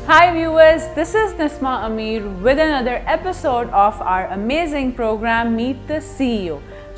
Hi viewers, this is Nisma Ameer with another episode of our amazing program Meet the CEO,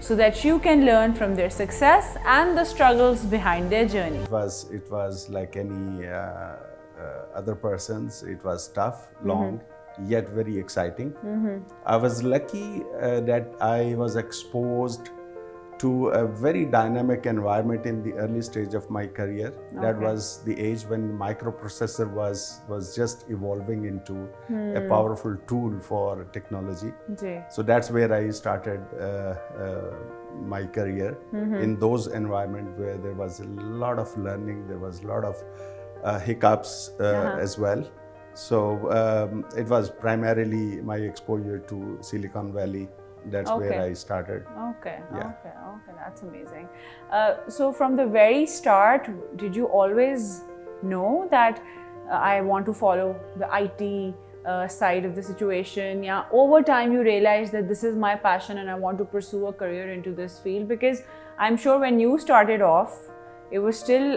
so that you can learn from their success and the struggles behind their journey. It was like any other person's. It was tough, long, yet very exciting. I was lucky that I was exposed to a very dynamic environment in the early stage of my career. Okay. That was the age when microprocessor was just evolving into a powerful tool for technology. So that's where I started my career, in those environments where there was a lot of learning, there was a lot of hiccups as well. So it was primarily my exposure to Silicon Valley. That's where I started. Okay, that's amazing. So from the very start, did you always know that I want to follow the IT side of the situation? Yeah, over time you realized that this is my passion and I want to pursue a career into this field? Because I'm sure when you started off, it was still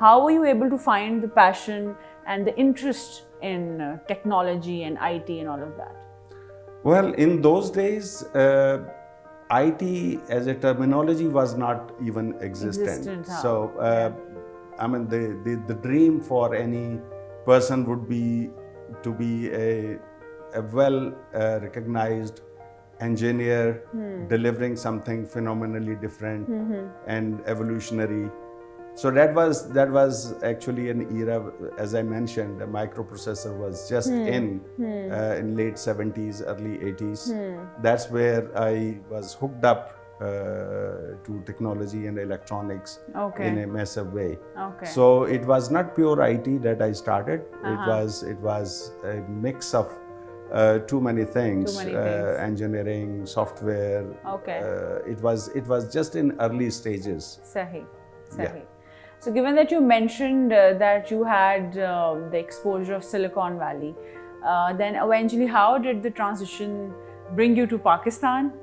how were you able to find the passion and the interest in technology and IT and all of that? Well, in those days, IT as a terminology was not even existent. So, I mean, the dream for any person would be to be a well recognized engineer delivering something phenomenally different and evolutionary. So that was actually an era, as I mentioned, the microprocessor was just in late 70s, early 80s. That's where I was hooked up to technology and electronics in a massive way. So it was not pure IT that I started. It was a mix of too many things, engineering, software. It was just in early stages. Sahi. Yeah. So given that you mentioned that you had the exposure of Silicon Valley, then eventually how did the transition bring you to Pakistan?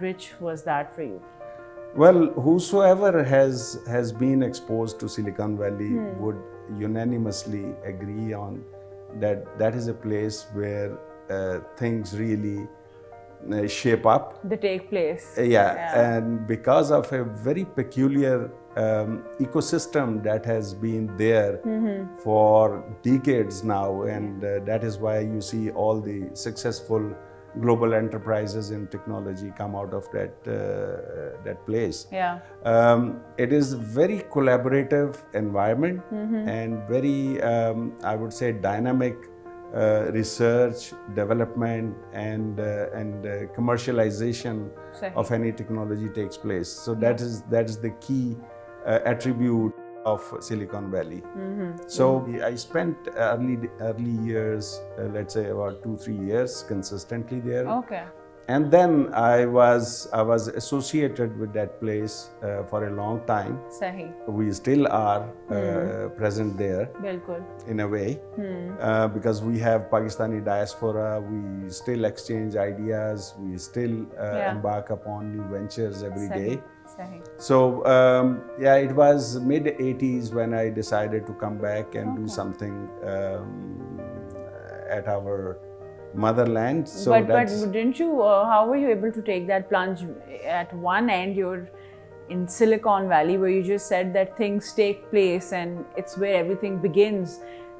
rich was that for you? Well, whosoever has been exposed to Silicon Valley would unanimously agree on that is a place where things really shape up. They take place. And because of a very peculiar ecosystem that has been there for decades now, and that is why you see all the successful global enterprises in technology come out of that place. It is very collaborative environment and very I would say dynamic research, development, and commercialization of any technology takes place. So that is the key attribute of Silicon Valley. So I spent early years, let's say about 2-3 years consistently there. And then I was associated with that place for a long time. We still are present there in a way, because we have Pakistani diaspora. We still exchange ideas. We still embark upon new ventures every day. So it was mid 80s when I decided to come back and do something at our motherland. So but didn't you, how were you able to take that plunge? At one end you're in Silicon Valley, where you just said that things take place and it's where everything begins.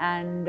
and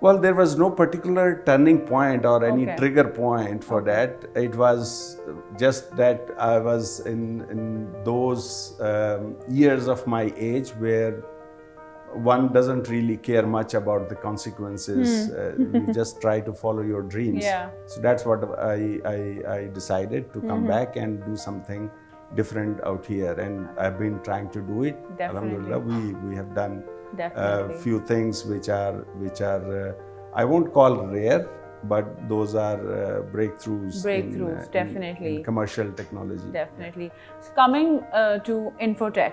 Well, there was no particular turning point or any trigger point for that. It was just that I was in those years of my age where one doesn't really care much about the consequences. You just try to follow your dreams. So that's what I decided to come back and do something different out here, and I've been trying to do it. Alhamdulillah, we have done a few things which are I won't call rare, but those are breakthroughs definitely in commercial technology. Definitely. So coming to Infotech,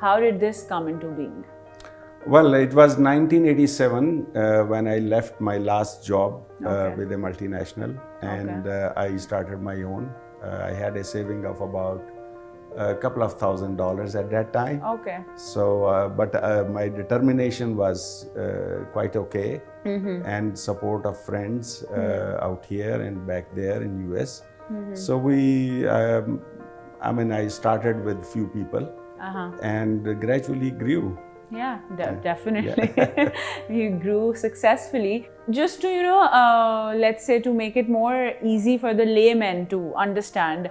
how did this come into being? Well, it was 1987 when I left my last job with a multinational, and I started my own. I had a saving of about a couple of $1,000s at that time. Okay. So, but my determination was quite okay, and support of friends out here and back there in US. So I started with few people, and gradually grew. Yeah, definitely. You grew successfully. Just to, let's say to make it more easy for the layman to understand,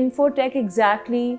Infotech exactly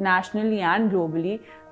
nationally and globally.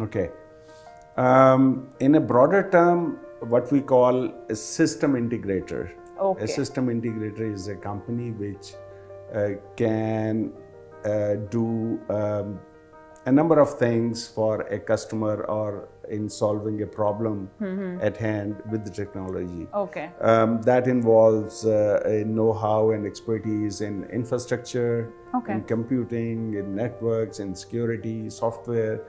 Okay. In a broader term, what we call a system integrator. Okay. A system integrator is a company which can do a number of things for a customer or in solving a problem at hand with the technology. Okay. That involves a know-how and expertise in infrastructure, in computing, in networks, in security, software,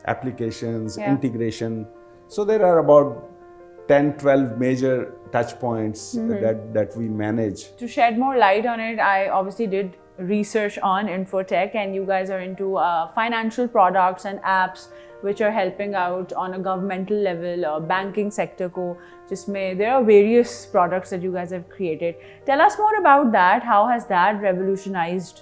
applications, integration. So there are about 10-12 major touch points that we manage. To shed more light on it, I obviously did research on Infotech, and you guys are into financial products and apps which are helping out on a governmental level or banking sector ko, jisme there are various products that you guys have created. Tell us more about that. How has that revolutionized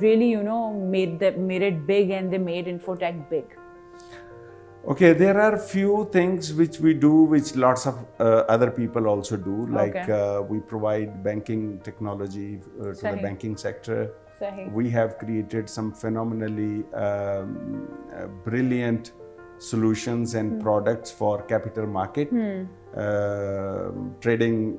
really made it big and they made Infotech big. Okay, there are few things which we do which lots of other people also do, like we provide banking technology to the banking sector. We have created some phenomenally brilliant solutions and products for capital market trading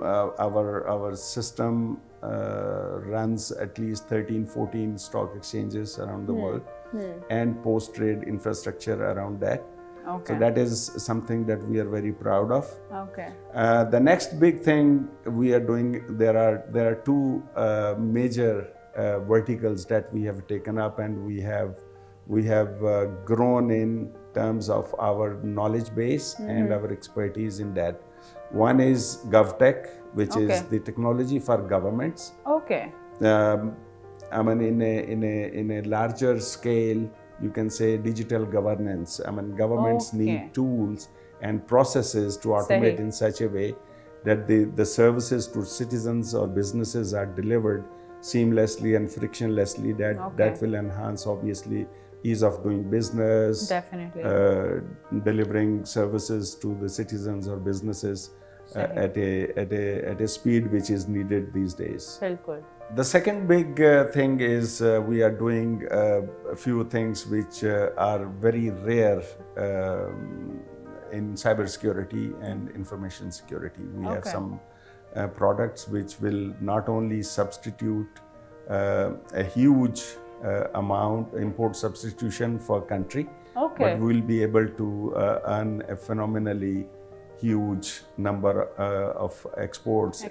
Our system runs at least 13-14 stock exchanges around the world and post-trade infrastructure around that. So that is something that we are very proud of. The next big thing we are doing, there are two major verticals that we have taken up, and we have grown in terms of our knowledge base and our expertise in that. One is GovTech, which is the technology for governments. I mean, in a larger scale, you can say digital governance. I mean, governments need tools and processes to automate in such a way that the services to citizens or businesses are delivered seamlessly and frictionlessly. That will enhance, obviously, ease of doing business. Definitely. Delivering services to the citizens or businesses at a speed which is needed these days. Bilkul. The second big thing is we are doing a few things which are very rare in cybersecurity and information security. We have some products which will not only substitute a huge amount import substitution for country, but we will be able to earn a phenomenally huge number of exports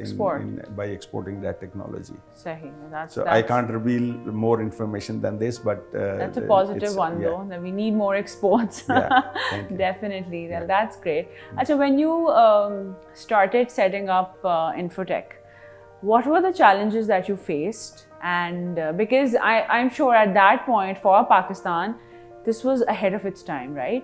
by exporting that technology. So I can't reveal more information than this, but that's a positive one though, that we need more exports. Thank you. Definitely. Well, that's great. So when you started setting up Infotech, what were the challenges that you faced? And because I'm sure at that point for Pakistan, this was ahead of its time, right?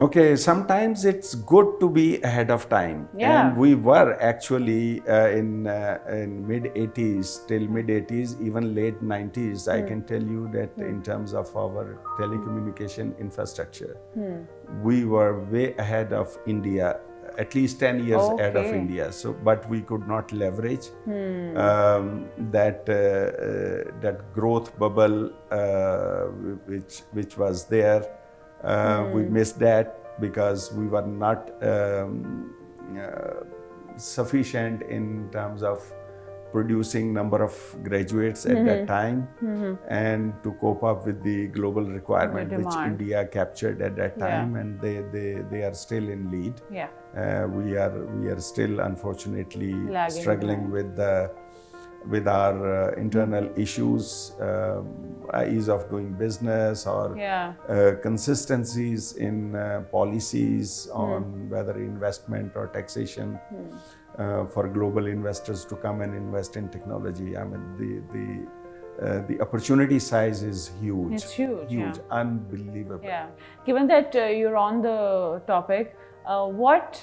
Okay, sometimes it's good to be ahead of time, Yeah. and we were actually in mid 80s till mid 80s, even late 90s. I can tell you that in terms of our telecommunication infrastructure, we were way ahead of India, at least 10 years ahead of Okay. India. So, but we could not leverage that growth bubble which was there. We missed that because we were not sufficient in terms of producing number of graduates at that time and to cope up with the global requirement which India captured at that time, and they are still in lead. Yeah. We are still unfortunately Lagging struggling with our internal issues, ease of doing business, or consistencies in policies on whether investment or taxation for global investors to come and invest in technology. I mean, the opportunity size is huge. It's huge, unbelievable. Yeah. Given that you're on the topic, what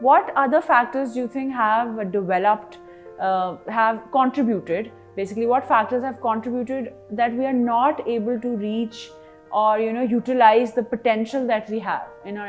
what other factors do you think have developed, have contributed? Basically, what factors have contributed that we are not able to reach or utilize the potential that we have in our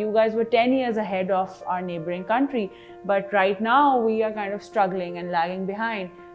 you guys were 10 years ahead of our neighboring country, but right now we are kind of struggling and lagging behind.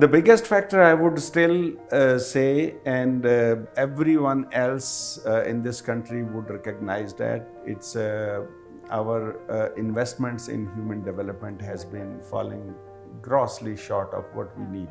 The biggest factor I would still say, and everyone else in this country would recognize that, it's our investments in human development has been falling grossly short of what we need.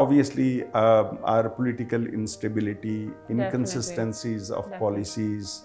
obviously our political instability, inconsistencies of policies,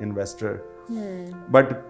investor. But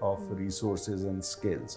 of resources and skills.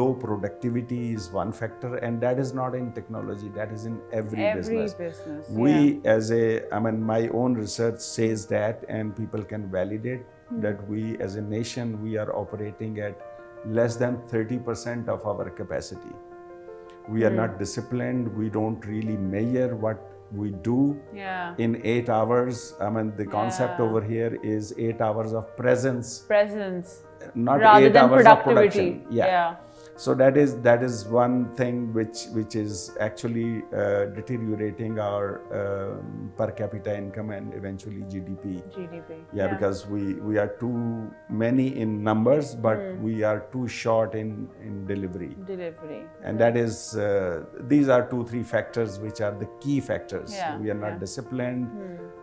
low productivity is one factor, and that is not in technology, that is in every business. We as I mean, my own research says that, and people can validate that we as a nation, we are operating at less than 30% of our capacity. We are not disciplined. We don't really measure what we do in 8 hours. I mean, the concept over here is 8 hours of presence. Not rather 8 than hours of productivity. production. So that is one thing which is actually deteriorating our per capita income and eventually GDP. Because we are too many in numbers, but we are too short in delivery. And that is these are 2-3 factors which are the key factors. We are not disciplined.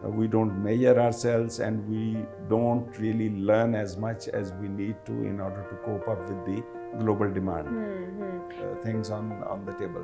We don't measure ourselves, and we don't really learn as much as we need to in order to cope up with the global demand. Things on the table.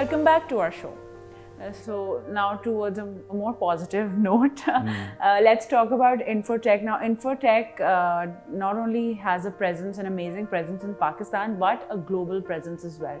Welcome back to our show. So now towards a more positive note, let's talk about Infotech. Now Infotech not only has a presence, an amazing presence in Pakistan, but a global presence as well.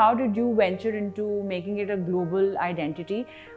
how did you venture into making it a global identity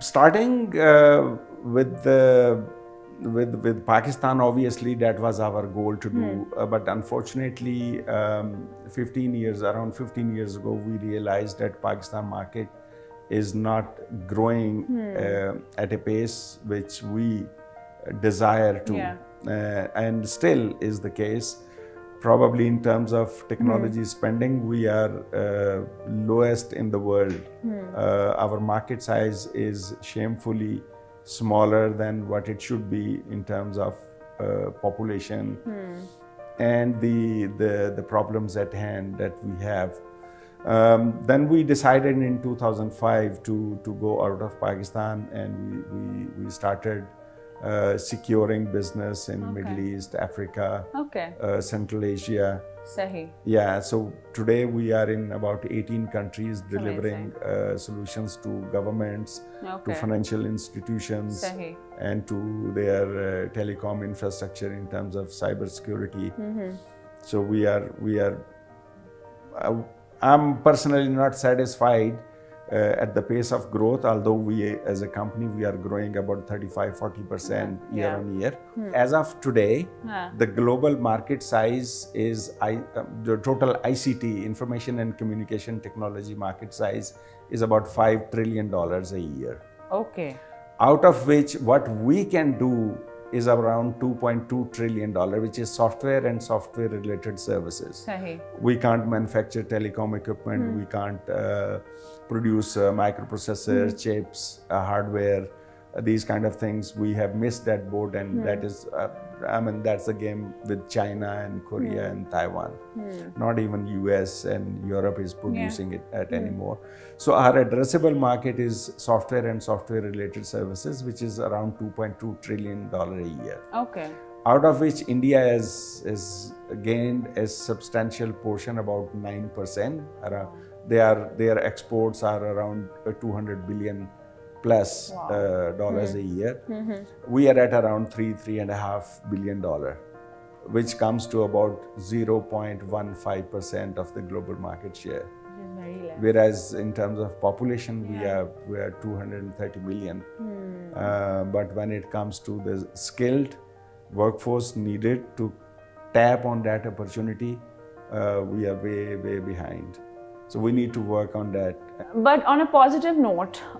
Starting with Pakistan, obviously that was our goal to do, but unfortunately, around 15 years ago, we realized that Pakistan market is not growing at a pace which we desire to, and still is the case. Probably in terms of technology spending, we are lowest in the world. Our market size is shamefully smaller than what it should be in terms of population and the problems at hand that we have. Then we decided in 2005 to go out of Pakistan, and we started securing business in Middle East, Africa, Central Asia. Sahi. Yeah, so today we are in about 18 countries delivering solutions to governments, to financial institutions, and to their telecom infrastructure in terms of cyber security. So I'm personally not satisfied at the pace of growth, although we as a company we are growing about 35-40% year on year. As of today, the global market size is the total ICT, information and communication technology market size is about $5 trillion a year. Okay. Out of which what we can do is around $2.2 trillion, which is software and software related services. We can't manufacture telecom equipment, we can't produce microprocessors, chips, hardware, these kind of things. We have missed that boat, and that is, that's the game with China and Korea and Taiwan. Not even US and Europe is producing it anymore. So our addressable market is software and software related services, which is around $2.2 trillion a year. Okay. Out of which India has gained a substantial portion, about 9%. Their exports are around 200 billion plus dollars a year. We are at around $3.5 billion, which comes to about 0.15% of the global market share. Whereas in terms of population, we are 230 million. But when it comes to the skilled workforce needed to tap on that opportunity, we are way behind. So we need to work on that. But on a positive note,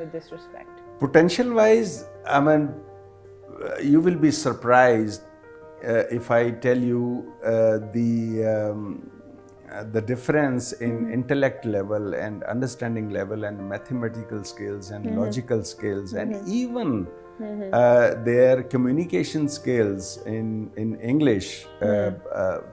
with this respect? Potential wise, I mean, you will be surprised if I tell you the difference in intellect level and understanding level and mathematical skills and logical skills and even their communication skills in English.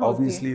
obviously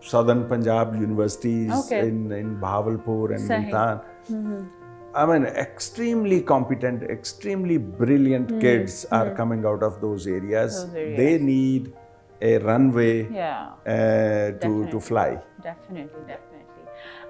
southern Punjab universities in Bahawalpur and Multan. I mean, extremely competent, extremely brilliant kids are coming out of those areas. They need a runway to fly. Definitely.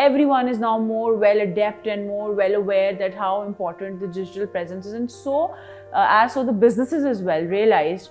everyone is now more well adept and more well aware that how important the digital presence is, and so the businesses as well realized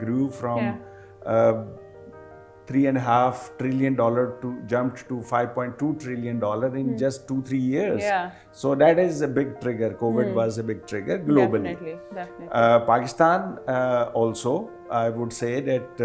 grew from $3.5 trillion to jumped to $5.2 trillion in just 2-3 years. Yeah. So that is a big trigger. COVID was a big trigger globally. Definitely. Pakistan also, I would say that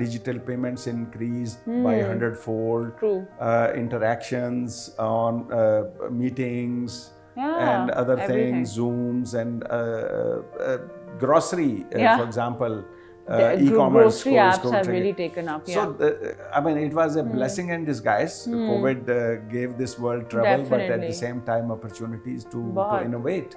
digital payments increased by 100-fold. True. Interactions on meetings. And other things, Zooms and grocery, for example, e-commerce grocery apps have really taken up. So, I mean, it was a blessing in disguise. COVID gave this world trouble, but at the same time, opportunities to innovate.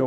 So,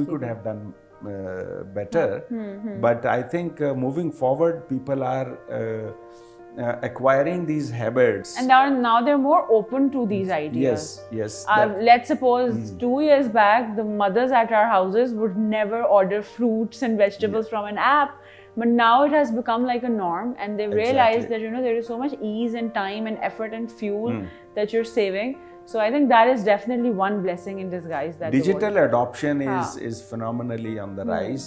We could have done better, but I think moving forward, people are acquiring these habits, and now they're more open to these ideas. Yes. Let's suppose 2 years back the mothers at our houses would never order fruits and vegetables from an app, but now it has become like a norm, and they've realized that there is so much ease and time and effort and fuel that you're saving. So I think that is definitely one blessing in disguise. That digital adoption is phenomenally on the rise.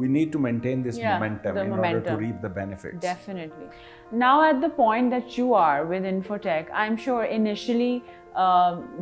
we need to maintain this momentum in order to reap the benefits. Definitely. Now at the point that you are with Infotech, I'm sure initially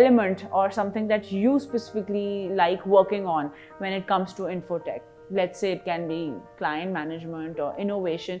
element or something that you specifically like working on when it comes to Infotech? Let's say it can be client management or innovation.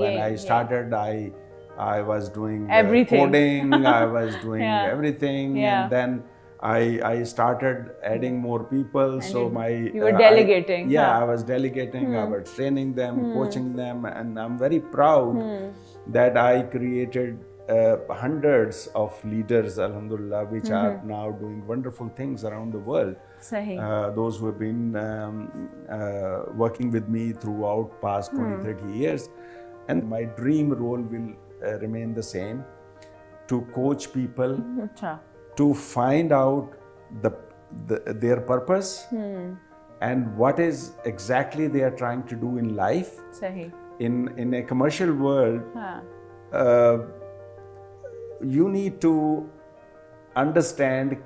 When I started, I was doing coding, I was doing everything, and then I started adding more people. And so you were delegating. I was delegating. I was training them, coaching them, and I'm very proud that I created hundreds of leaders, alhamdulillah, which are now doing wonderful things around the world. Those who have been working with me throughout past 20-30 years, and my dream role will remain the same: to coach people. To find out their purpose and what is exactly they are trying to do in life. In a commercial world, you need to understand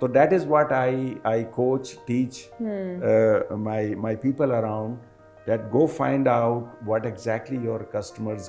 So that is what I coach, teach my people around, that go find out what exactly your customers'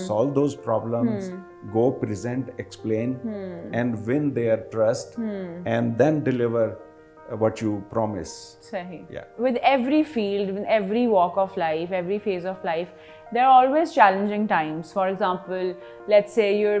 solve those problems, go present, explain, and win their trust, and then deliver what you promise. With every field, with every walk of life, every phase of life, there are always challenging times. For example, let's say you're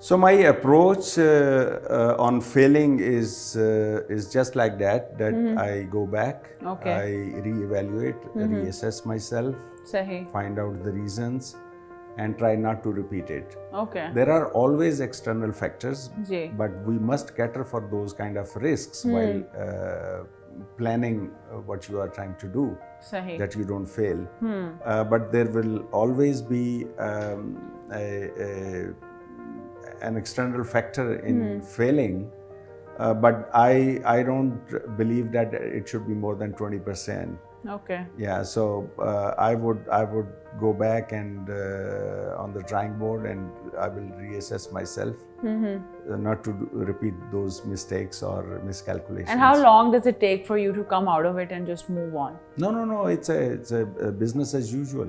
So my approach on failing is just like that. I go back, I reevaluate, reassess myself, find out the reasons, and try not to repeat it. There are always external factors, but we must cater for those kind of risks while planning what you are trying to do, that you don't fail. But there will always be an external factor in failing, but I don't believe that it should be more than 20%. Yeah, so I would go back and on the drawing board, and I will reassess myself, not to repeat those mistakes or miscalculations. And how long does it take for you to come out of it and just move on? No, it's a business as usual.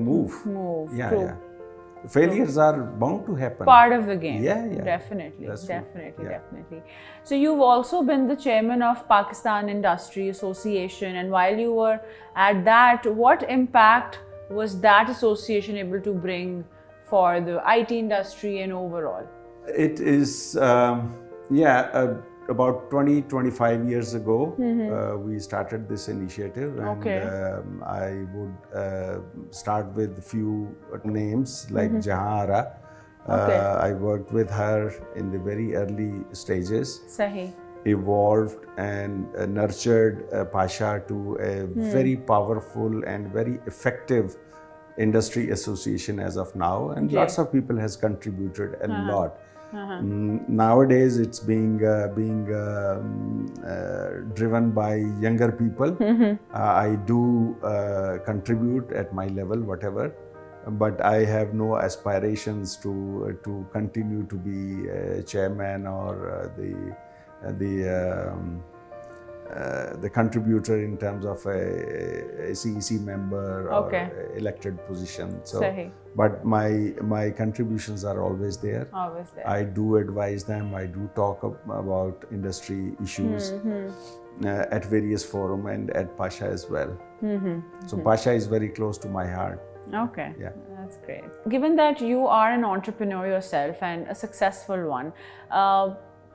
move. Yeah. Failures are bound to happen. Part of the game. Yeah. Definitely. So you've also been the chairman of Pakistan Industry Association, and while you were at that, what impact was that association able to bring for the IT industry and overall? It is, about 20-25 years ago, we started this initiative, and I would start with a few names like Jahara. I worked with her in the very early stages, evolved and nurtured Pasha to a very powerful and very effective industry association as of now, and lots of people has contributed a lot. Nowadays, it's being driven by younger people. I do contribute at my level, whatever, but I have no aspirations to continue to be a chairman or the contributor in terms of a CEC member or elected position. So, but my contributions are always there. I do advise them. I do talk about industry issues at various forums and at Pasha as well. So Pasha is very close to my heart. Yeah. That's great. Given that you are an entrepreneur yourself and a successful one,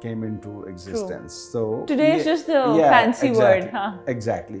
came into existence. So today is just the fancy word. Exactly.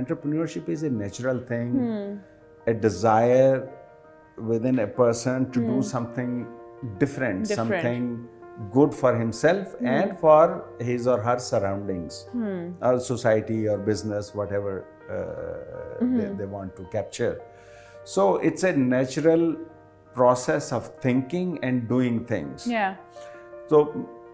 Entrepreneurship is a natural thing, a desire within a person to do something different, something good for himself and for his or her surroundings, or society or business, whatever they want to capture. So it's a natural process of thinking and doing things. So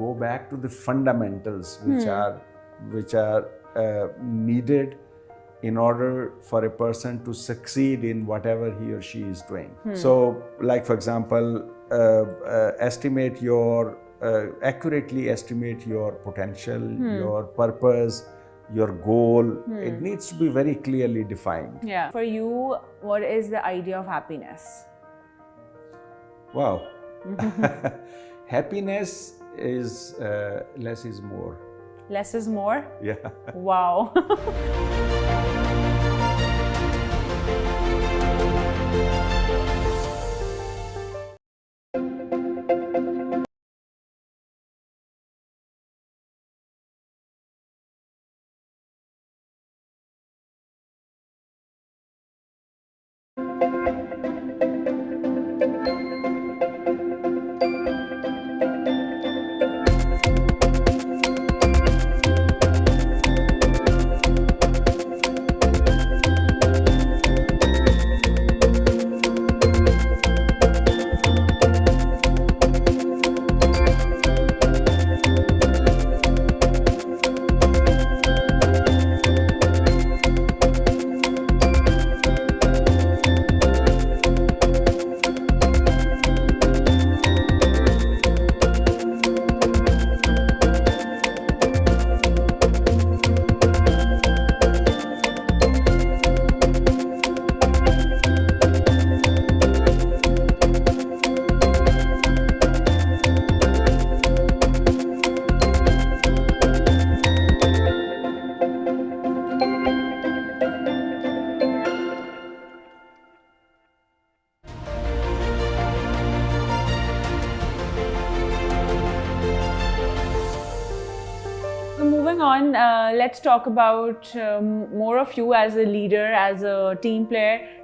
go back to the fundamentals which are needed in order for a person to succeed in whatever he or she is doing. So like for example, accurately estimate your potential, your purpose, your goal. It needs to be very clearly defined. For you, what is the idea of happiness? Wow. Happiness is less is more. Less is more? Yeah. Wow. on, let's talk about more of you as a leader, as a team player.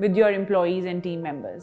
with your employees and team members?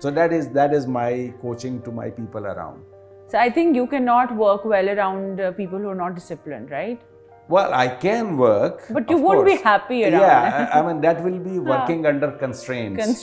So that is my coaching to my people around. So I think you cannot work well around people who are not disciplined, right? Well, I can work, but you won't be happy around. Yeah, I mean that will be working under constraints.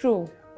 True.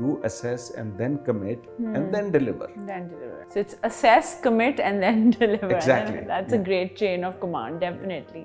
do assess and then commit and then deliver. So it's assess, commit and then deliver. Exactly. That's a great chain of command, definitely.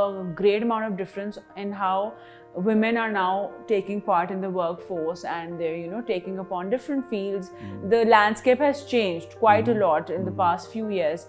a great amount of difference in how women are now taking part in the workforce, and they're taking upon different fields. The landscape has changed quite a lot in the past few years.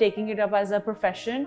taking it up as a profession,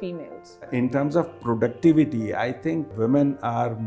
females? In terms of productivity, I think women are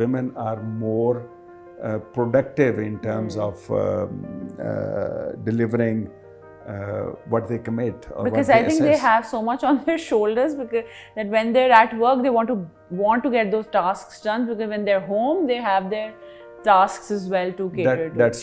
women are more productive in terms of delivering what they commit, or because I think they have so much on their shoulders, because that when they're at work they want to get those tasks done, because when they're home they have their tasks as well to cater to. That's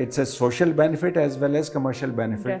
it's a social benefit as well as commercial benefit.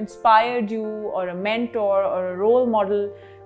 inspired you, or a mentor or a role model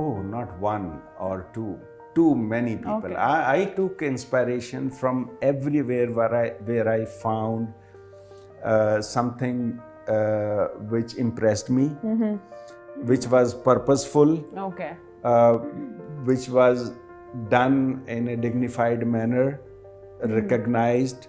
Oh, not one or two. Too many people. Okay. I took inspiration from everywhere where I found something which impressed me, which was purposeful, which was done in a dignified manner, recognized.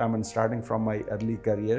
I mean starting from my early career,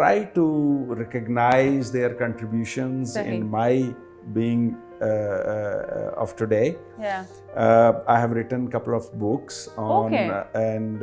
try to recognize their contributions in my being of today. I have written a couple of books on and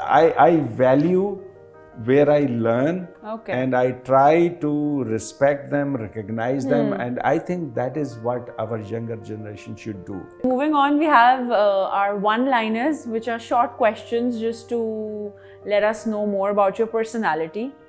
I value where I learn, and I try to respect them, recognize them, and I think that is what our younger generation should do. Moving on, we have our one-liners, which are short questions just to let us know more about your personality.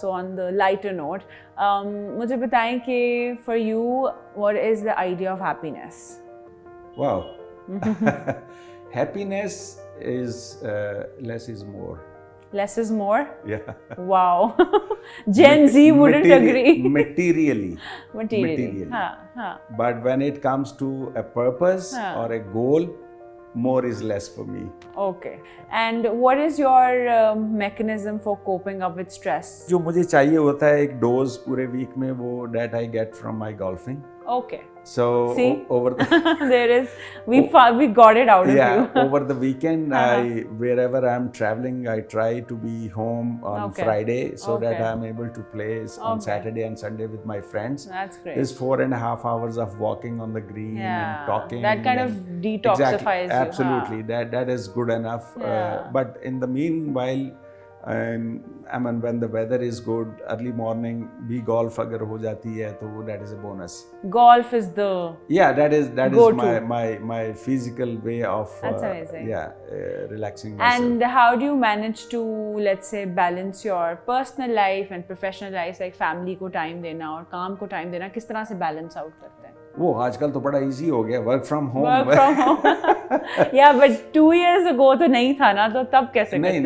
So on the lighter note, مجھے بتائیں کہ for you, what is the idea of happiness? Wow. Happiness is less is more. Less is more? Yeah. Wow. Gen Z wouldn't agree. Materially. Materially. Haan. But when it comes to a purpose or a goal, more is less for me. Okay. And what is your mechanism for coping up with stress? جو مجھے چاہیے ہوتا ہے ایک dose پورے week میں وہ that I get from my golfing. Okay. So see, over the there is we got it out of you. Over the weekend wherever I'm traveling I try to be home on Friday so that I'm able to play on Saturday and Sunday with my friends. That's great. It's 4.5 hours of walking on the green and talking. That kind of detoxifies you. Absolutely. That is good enough. But in the meanwhile I mean when the weather is good, early morning بھی golf اگر ہو جاتی ہے تو that is a bonus. Golf is the that is my physical way of That's amazing. Relaxing myself. And how do you manage to, let's say, balance your personal life and professional life, like family کو time دینا اور کام کو time دینا, کس طرح سے balance out کرتے ہیں؟ وہ آج کل تو بڑا ایزی ہو گیا, ورک فرام ہوم. یا بٹ 2 years ago تو نہیں تھا نا, تو تب کیسے؟ نہیں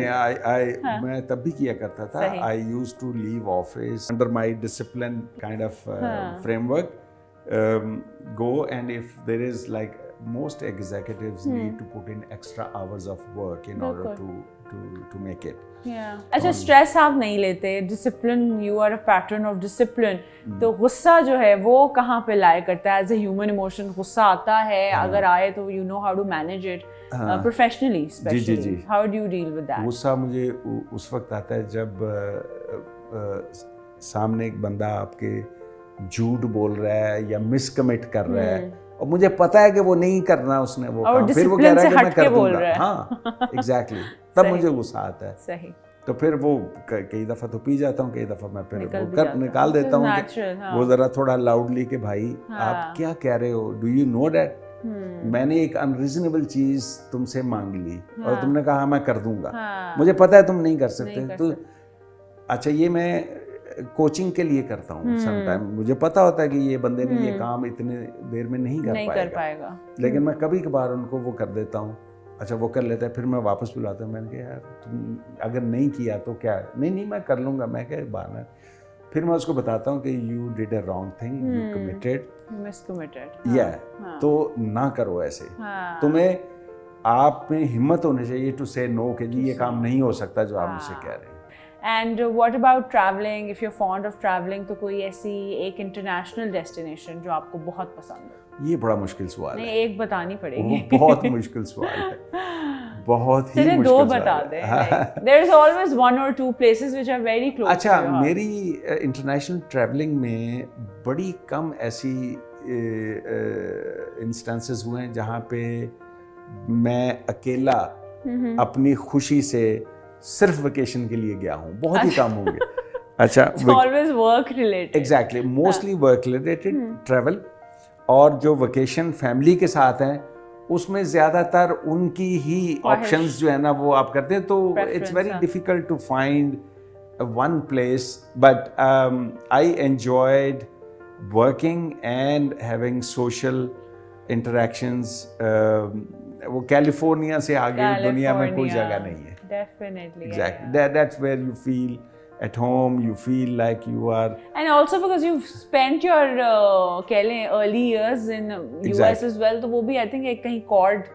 میں تب بھی کیا کرتا تھا. I used to leave office under my discipline kind of framework, go and if there is like most executives need to put in extra hours of work in order to make it. اچھا, stress آپ نہیں لیتے, discipline, you are a pattern of discipline, تو غصہ جو ہے وہ کہاں پہ لائے کرتا ہے ایز اے ہیومن ایموشن؟ غصہ آتا ہے, اگر آئے تو you know how to manage it professionally especially, how do you deal with that? غصہ مجھے اس وقت آتا ہے جب سامنے ایک بندہ آپ کے جھوٹ بول رہا ہے یا مس کمٹ کر رہا ہے اور مجھے پتا ہے کہ وہ نہیں کرنا اس نے وہ کام, پھر وہ کہہ رہا ہے کہ میں کر دوں گا. ہاں ایگزیکٹلی, تب مجھے غصہ آتا ہے. صحیح. تو پھر وہ کئی دفعہ تو پی جاتا ہوں, کئی دفعہ میں پھر نکال دیتا ہوں وہ ذرا تھوڑا لاؤڈلی کہ بھائی آپ کیا کہہ رہے ہو, ڈو یو نو دیٹ میں نے ایک انریزنیبل چیز تم سے مانگ لی اور تم نے کہا میں کر دوں گا, مجھے پتا ہے تم نہیں کر سکتے. تو اچھا یہ میں کوچنگ کے لیے کرتا ہوں سم ٹائم, مجھے پتا ہوتا ہے کہ یہ بندے نے یہ کام اتنے دیر میں نہیں کر پائے گا, لیکن میں کبھی کبھار ان کو وہ کر دیتا ہوں. اچھا وہ کر لیتا ہے, پھر میں واپس بلاتا ہوں, میں نے کہا یار تم اگر نہیں کیا تو کیا, نہیں میں کر لوں گا, میں کہ بہانا. پھر میں اس کو بتاتا ہوں کہ you did a wrong thing, you committed, miss committed, یا تو نہ کرو ایسے. تمہیں آپ میں ہمت ہونی چاہیے ٹو سے نو کہ جی یہ کام نہیں ہو سکتا جو آپ مجھ سے کہہ رہے ہیں. And what about travelling, if you are fond of travelling, تو کوئی ایسی ایک انٹرنیشنل ڈیسٹینیشن جو آپ کو بہت پسند ہو؟ یہ بڑا مشکل سوال ہے. ایک بتانی پڑے گی. بہت مشکل سوال ہے, بہت ہی مشکل. دو بتا دیں. There is always 1 or 2 places which are very close. اچھا, میری انٹرنیشنل ٹریولنگ میں بڑی کم ایسی انسٹنسز ہوئے ہیں جہاں پہ میں اکیلا اپنی خوشی سے صرف ویکیشن کے لیے گیا ہوں, بہت ہی کم ہوں گے. اچھا, always work related. Exactly, mostly work related travel. اور جو ویکیشن فیملی کے ساتھ ہیں اس میں زیادہ تر ان کی ہی آپشنز جو ہے نا وہ آپ کرتے ہیں, تو it's very difficult to find one place. But I enjoyed working and having social interactions. وہ کیلیفورنیا سے آگے دنیا میں کوئی جگہ نہیں ہے. Definitely. Exactly. That's where you feel at home, you feel like you are. And also because you've spent your early years in US as well, تو وہ بھی I think ایک کہیں chord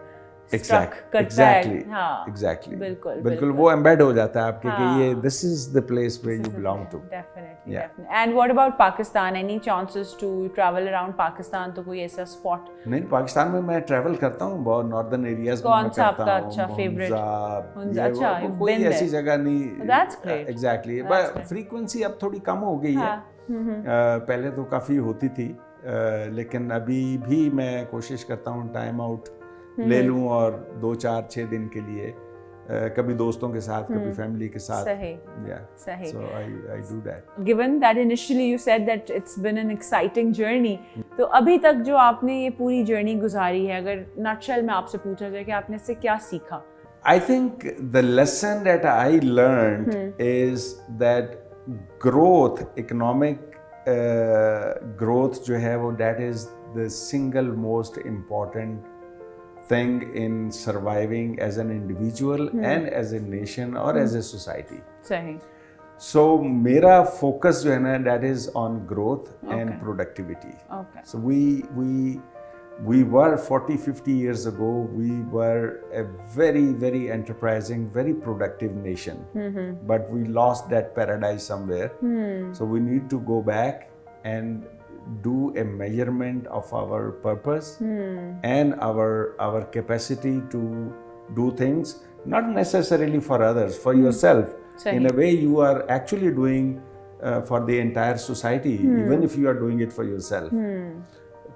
struck کرتا ہے. Exactly. بالکل وہ embed ہو جاتا ہے آپ کے کہ یہ this is the place where you belong to. Definitely. And what about Pakistan? Any chances to travel around Pakistan? تو کوئی ایسا spot؟ نہیں, پاکستان میں میں travel کرتا ہوں بہت ناردرن ایریاز میں. کون سا آپ کا اچھا فیوریٹ؟ اچھا, کوئی ایسی جگہ نہیں. That's great. Exactly. But frequency اب تھوڑی کم ہو گئی ہے, پہلے تو کافی ہوتی تھی, لیکن ابھی بھی میں کوشش کرتا ہوں ٹائم آؤٹ لے لوں اور 2-4-6 دن کے لیے, کبھی دوستوں کے ساتھ, کبھی فیملی کے ساتھ. صحیح. So I do that. Given that initially you said that it's been an exciting journey, تو ابھی تک جو آپ نے یہ پوری جرنی گزاری ہے, اگر nutshell میں آپ سے پوچھا جائے کہ آپ نے اس سے کیا سیکھا؟ I think the lesson that I learned is that growth, economic growth جو ہے وہ that is the single most important thing in surviving as an individual and as a nation or as a society. صحیح. So میرا focus جو ہے نا that is on growth and productivity. Okay. So we were 40-50 years ago, we were a very, very enterprising, very productive nation. But we lost that paradise somewhere. So we need to go back and do a measurement of our purpose and our capacity to do things, not necessarily for others, for yourself. In a way, you are actually doing for the entire society, even if you are doing it for yourself.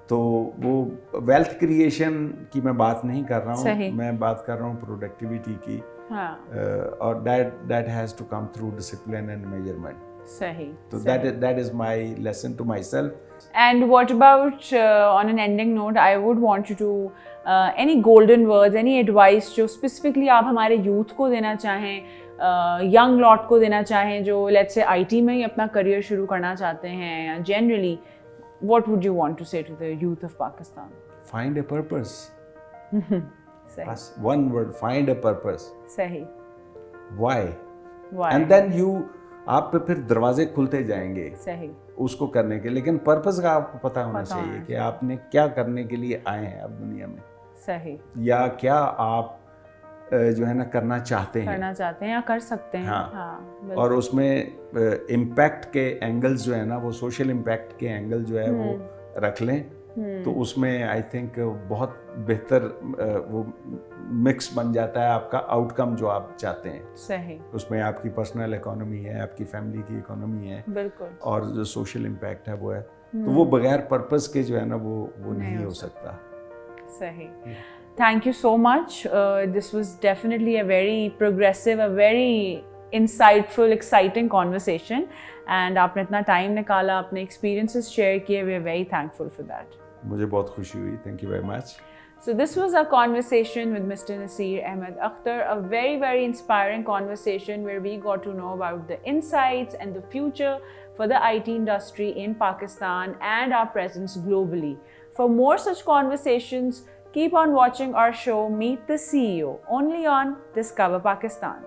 تو وہ wealth creation کی میں بات نہیں کر رہا ہوں, میں بات کر رہا ہوں پروڈکٹیوٹی کی, اور that has to come through discipline and measurement. صحیح. So that is my lesson to myself. And what about on an ending note, I would want you to any golden words, any advice جو specifically آپ ہمارے youth کو دینا چاہیں, young lot کو دینا چاہیں جو let's say IT میں ہی اپنا career شروع کرنا چاہتے ہیں, یا generally what would you want to say to the youth of Pakistan? Find a purpose. Sahi. One word, find a purpose. Sahi. Why? And then آپ پہ پھر دروازے کھلتے جائیں گے اس کو کرنے کے, لیکن پرپز کا آپ کو پتہ ہونا چاہیے کہ آپ نے کیا کرنے کے لیے آئے ہیں اب دنیا میں, صحیح, یا کیا آپ جو ہے نا کرنا چاہتے ہیں یا کر سکتے ہیں. اور اس میں امپیکٹ کے اینگلز جو ہے نا وہ سوشل امپیکٹ کے اینگل جو ہے وہ رکھ لیں, تو اس میں آئی تھنک بہت بہتر وہ مکس بن جاتا ہے آپ کا آؤٹ کم جو آپ چاہتے ہیں. صحیح. اس میں آپ کی پرسنل اکانومی ہے, آپ کی فیملی کی اکانومی ہے, بالکل, اور جو سوشل امپیکٹ ہے وہ ہے, تو وہ بغیر پرپز کے جو ہے نا وہ نہیں ہو سکتا. صحیح. Thank you so much. This was definitely a very progressive, a very insightful, exciting conversation. And آپ نے اتنا ٹائم نکالا, اپنے experiences share کیے, we are very thankful for that. مجھے بہت خوشی ہوئی. Thank you very much. So this was our conversation with Mr. Naseer Ahmed Akhtar, a very, very inspiring conversation where we got to know about the insights and the future for the IT industry in Pakistan and our presence globally. For more such conversations, keep on watching our show Meet the CEO, only on Discover Pakistan.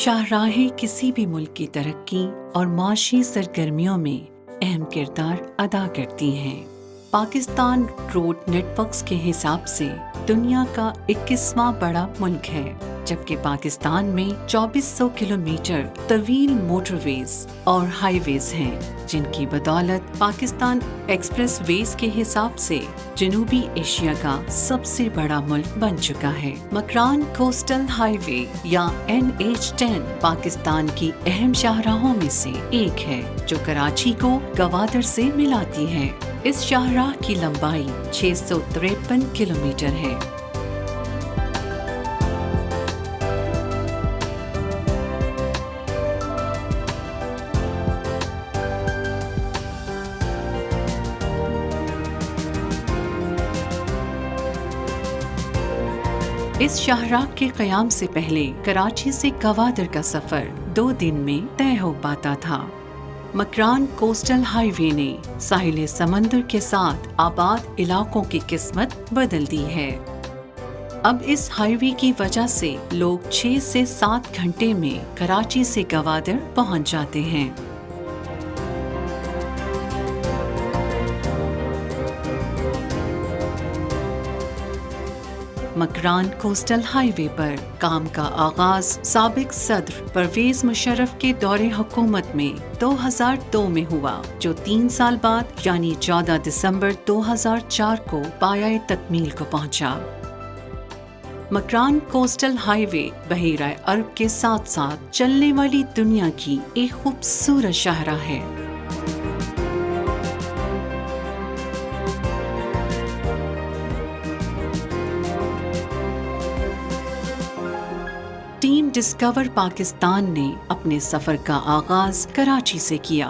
شاہراہیں کسی بھی ملک کی ترقی اور معاشی سرگرمیوں میں اہم کردار ادا کرتی ہیں. پاکستان روڈ نیٹ ورکس کے حساب سے دنیا کا 21واں بڑا ملک ہے. جبکہ پاکستان میں 2400 کلومیٹر طویل موٹر ویز اور ہائی ویز ہیں، جن کی بدولت پاکستان ایکسپریس ویز کے حساب سے جنوبی ایشیا کا سب سے بڑا ملک بن چکا ہے۔ مکران کوسٹل ہائی وے یا NH10 پاکستان کی اہم شاہراہوں میں سے ایک ہے جو کراچی کو گوادر سے ملاتی ہے۔ اس شاہراہ کی لمبائی 653 کلومیٹر ہے۔ اس شاہراہ کے قیام سے پہلے کراچی سے گوادر کا سفر 2 دن میں طے ہو پاتا تھا۔ مکران کوسٹل ہائی وے نے ساحل سمندر کے ساتھ آباد علاقوں کی قسمت بدل دی ہے۔ اب اس ہائی وے کی وجہ سے لوگ 6 سے 7 گھنٹے میں کراچی سے گوادر پہنچ جاتے ہیں۔ مکران کوسٹل ہائی وے پر کام کا آغاز سابق صدر پرویز مشرف کے دور حکومت میں 2002 میں ہوا، جو 3 سال بعد یعنی 14 دسمبر 2004 کو پایۂ تکمیل کو پہنچا۔ مکران کوسٹل ہائی وے بحیرہ عرب کے ساتھ ساتھ چلنے والی دنیا کی ایک خوبصورت شاہراہ ہے۔ ٹیم ڈسکور پاکستان نے اپنے سفر کا آغاز کراچی سے کیا۔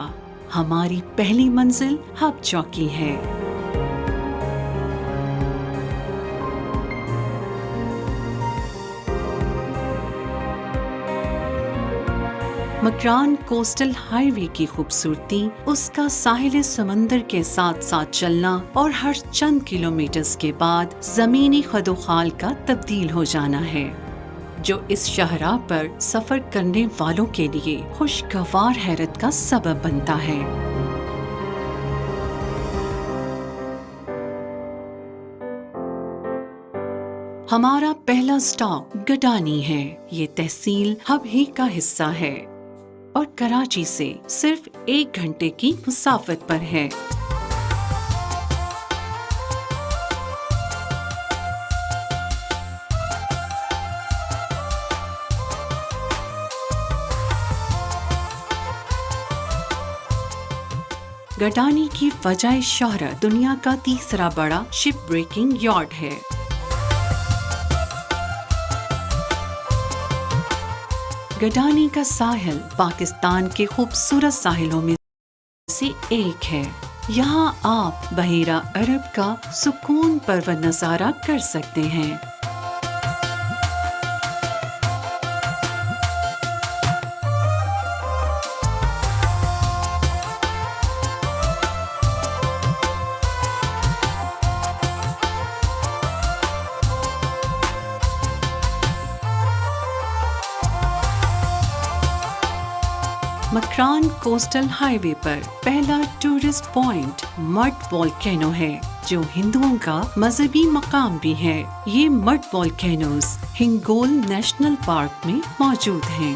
ہماری پہلی منزل ہب چوکی ہے۔ مکران کوسٹل ہائی وے کی خوبصورتی اس کا ساحل سمندر کے ساتھ ساتھ چلنا اور ہر چند کلومیٹرز کے بعد زمینی خد و خال کا تبدیل ہو جانا ہے، جو اس شاہراہ پر سفر کرنے والوں کے لیے خوشگوار حیرت کا سبب بنتا ہے۔ ہمارا پہلا سٹاپ گڈانی ہے۔ یہ تحصیل ہب ہی کا حصہ ہے اور کراچی سے صرف 1 گھنٹے کی مسافت پر ہے۔ گڈانی کی وجہ شہرت دنیا کا تیسرا بڑا شپ بریکنگ یارڈ ہے۔ گڈانی کا ساحل پاکستان کے خوبصورت ساحلوں میں سے ایک ہے۔ یہاں آپ بحیرہ عرب کا سکون پرور نظارہ کر سکتے ہیں۔ مکران کوسٹل ہائی وے پر پہلا ٹورسٹ پوائنٹ مڈ والکینو ہے، جو ہندوؤں کا مذہبی مقام بھی ہے۔ یہ mid volcanoes Hingol national park میں موجود ہیں۔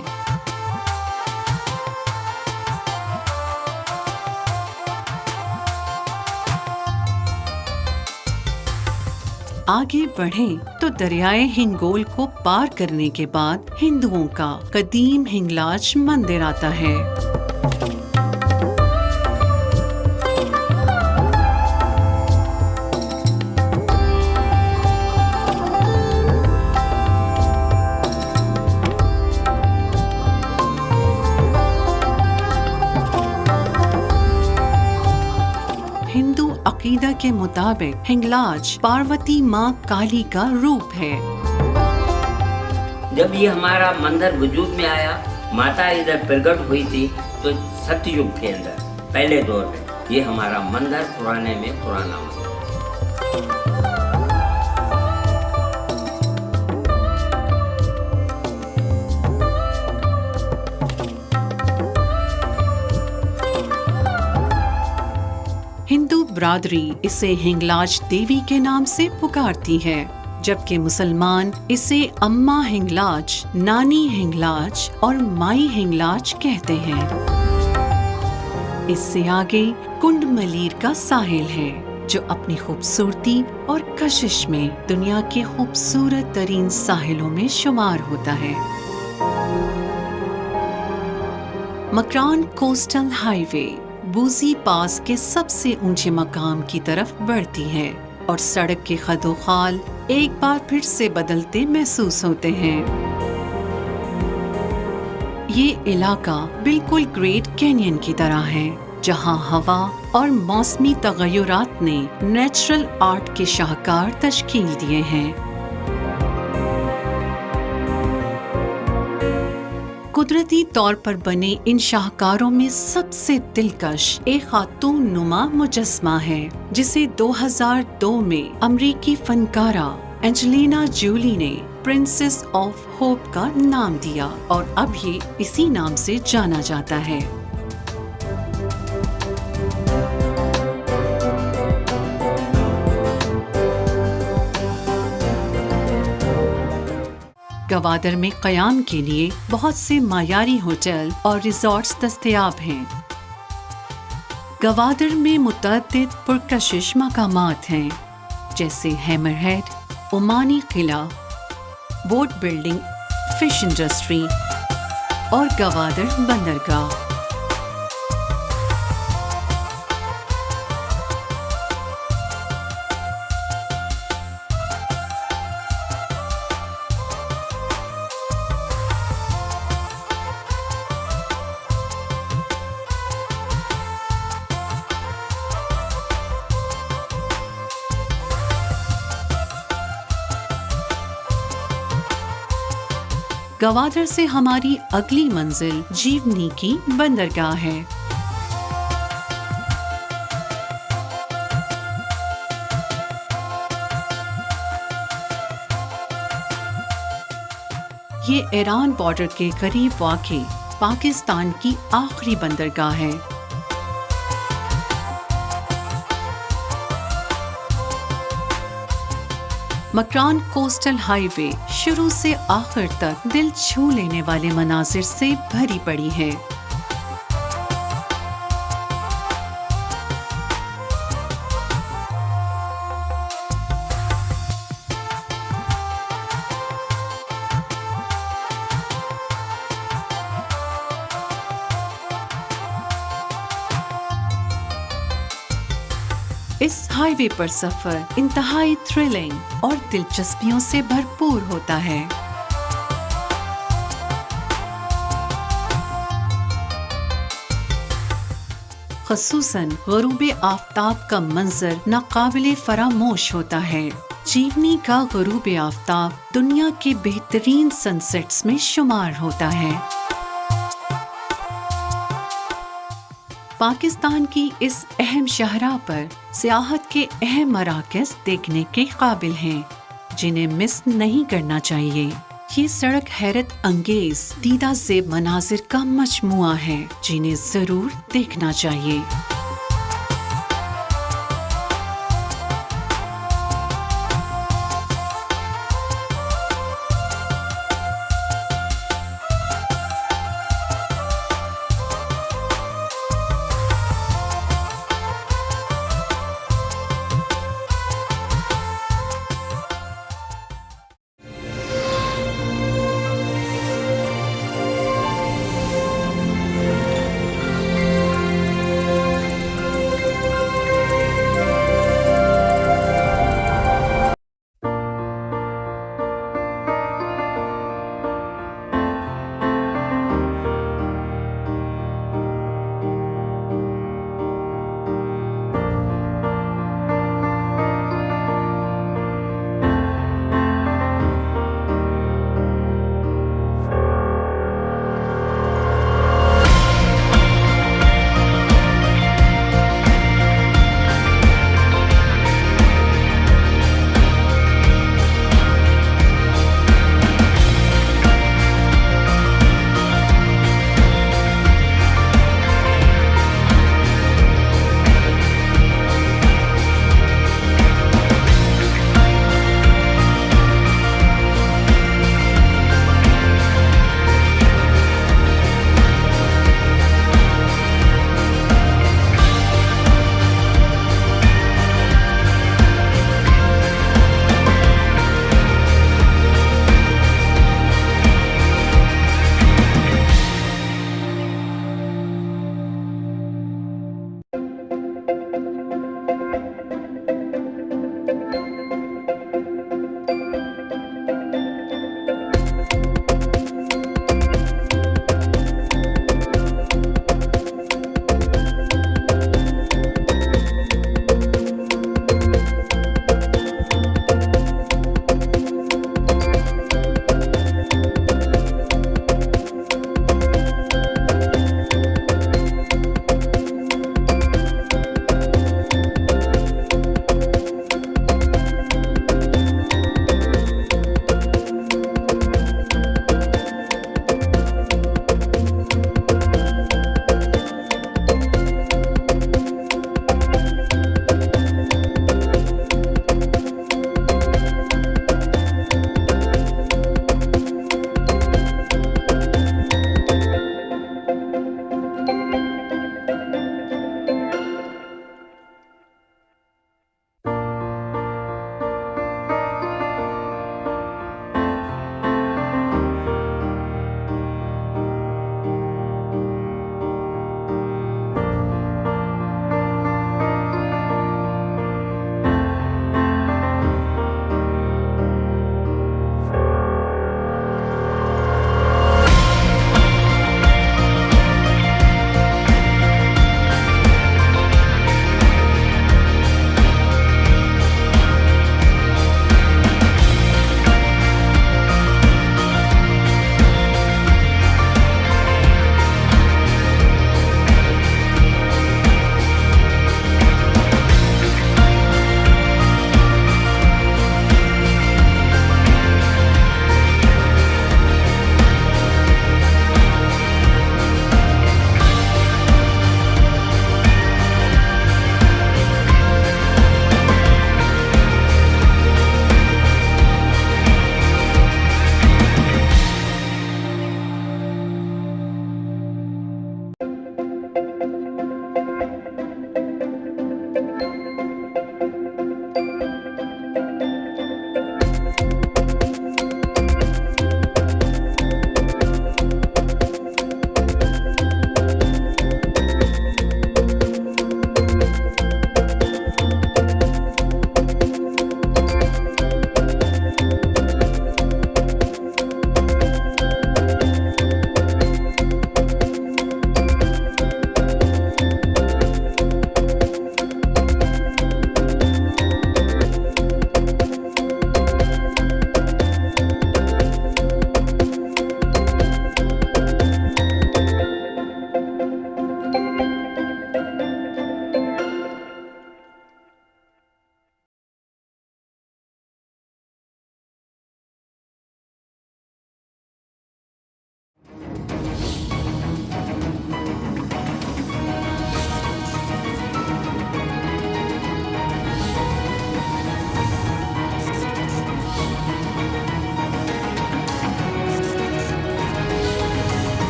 آگے بڑھیں تو دریائے ہنگول کو پار کرنے کے بعد ہندوؤں کا قدیم ہنگلاج مندر آتا ہے۔ ہندو عقیدہ کے مطابق ہنگلاج پاروتی ماں کالی کا روپ ہے۔ جب یہ ہمارا مندر وجود میں آیا، ماتا ادھر پرگٹ ہوئی تھی، تو ستیہ یگ کے اندر پہلے دور میں یہ ہمارا مندر پرانے میں پرانا مندر۔ ہندو برادری اسے ہنگلاج دیوی کے نام سے پکارتی ہے۔ جبکہ مسلمان اسے اماں ہنگلاج، نانی ہنگلاج اور مائی ہنگلاج کہتے ہیں۔ اس سے آگے کنڈ ملیر کا ساحل ہے جو اپنی خوبصورتی اور کشش میں دنیا کے خوبصورت ترین ساحلوں میں شمار ہوتا ہے۔ مکران کوسٹل ہائی وے بوزی پاس کے سب سے اونچے مقام کی طرف بڑھتی ہے اور سڑک کے خد و خال ایک بار پھر سے بدلتے محسوس ہوتے ہیں۔ یہ علاقہ بالکل گریٹ کینین کی طرح ہے جہاں ہوا اور موسمی تغیرات نے نیچرل آرٹ کے شاہکار تشکیل دیے ہیں۔ قدرتی طور پر بنے ان شاہکاروں میں سب سے دلکش ایک خاتون نما مجسمہ ہے جسے 2002 میں امریکی فنکارہ اینجلینا جولی نے پرنسس آف ہوپ کا نام دیا اور اب یہ اسی نام سے جانا جاتا ہے۔ گوادر میں قیام کے لیے بہت سے معیاری ہوٹل اور ریزورٹس دستیاب ہیں۔ گوادر میں متعدد پرکشش مقامات ہیں جیسے ہیمر ہیڈ، عمانی قلعہ، بوٹ بلڈنگ، فش انڈسٹری اور گوادر بندرگاہ۔ گوادر سے ہماری اگلی منزل جیونی کی بندرگاہ ہے۔ یہ ایران بارڈر کے قریب واقع پاکستان کی آخری بندرگاہ ہے۔ مکران کوسٹل ہائی وے شروع سے آخر تک دل چھو لینے والے مناظر سے بھری پڑی ہے۔ اس ہائی وے پر سفر انتہائی تھرلنگ اور دلچسپیوں سے بھرپور ہوتا ہے۔ خصوصاً غروب آفتاب کا منظر ناقابل فراموش ہوتا ہے۔ جیونی کا غروب آفتاب دنیا کے بہترین سن سیٹس میں شمار ہوتا ہے۔ پاکستان کی اس اہم شاہراہ پر سیاحت کے اہم مراکز دیکھنے کے قابل ہیں جنہیں مس نہیں کرنا چاہیے۔ یہ سڑک حیرت انگیز دیدہ زیب مناظر کا مجموعہ ہے جنہیں ضرور دیکھنا چاہیے۔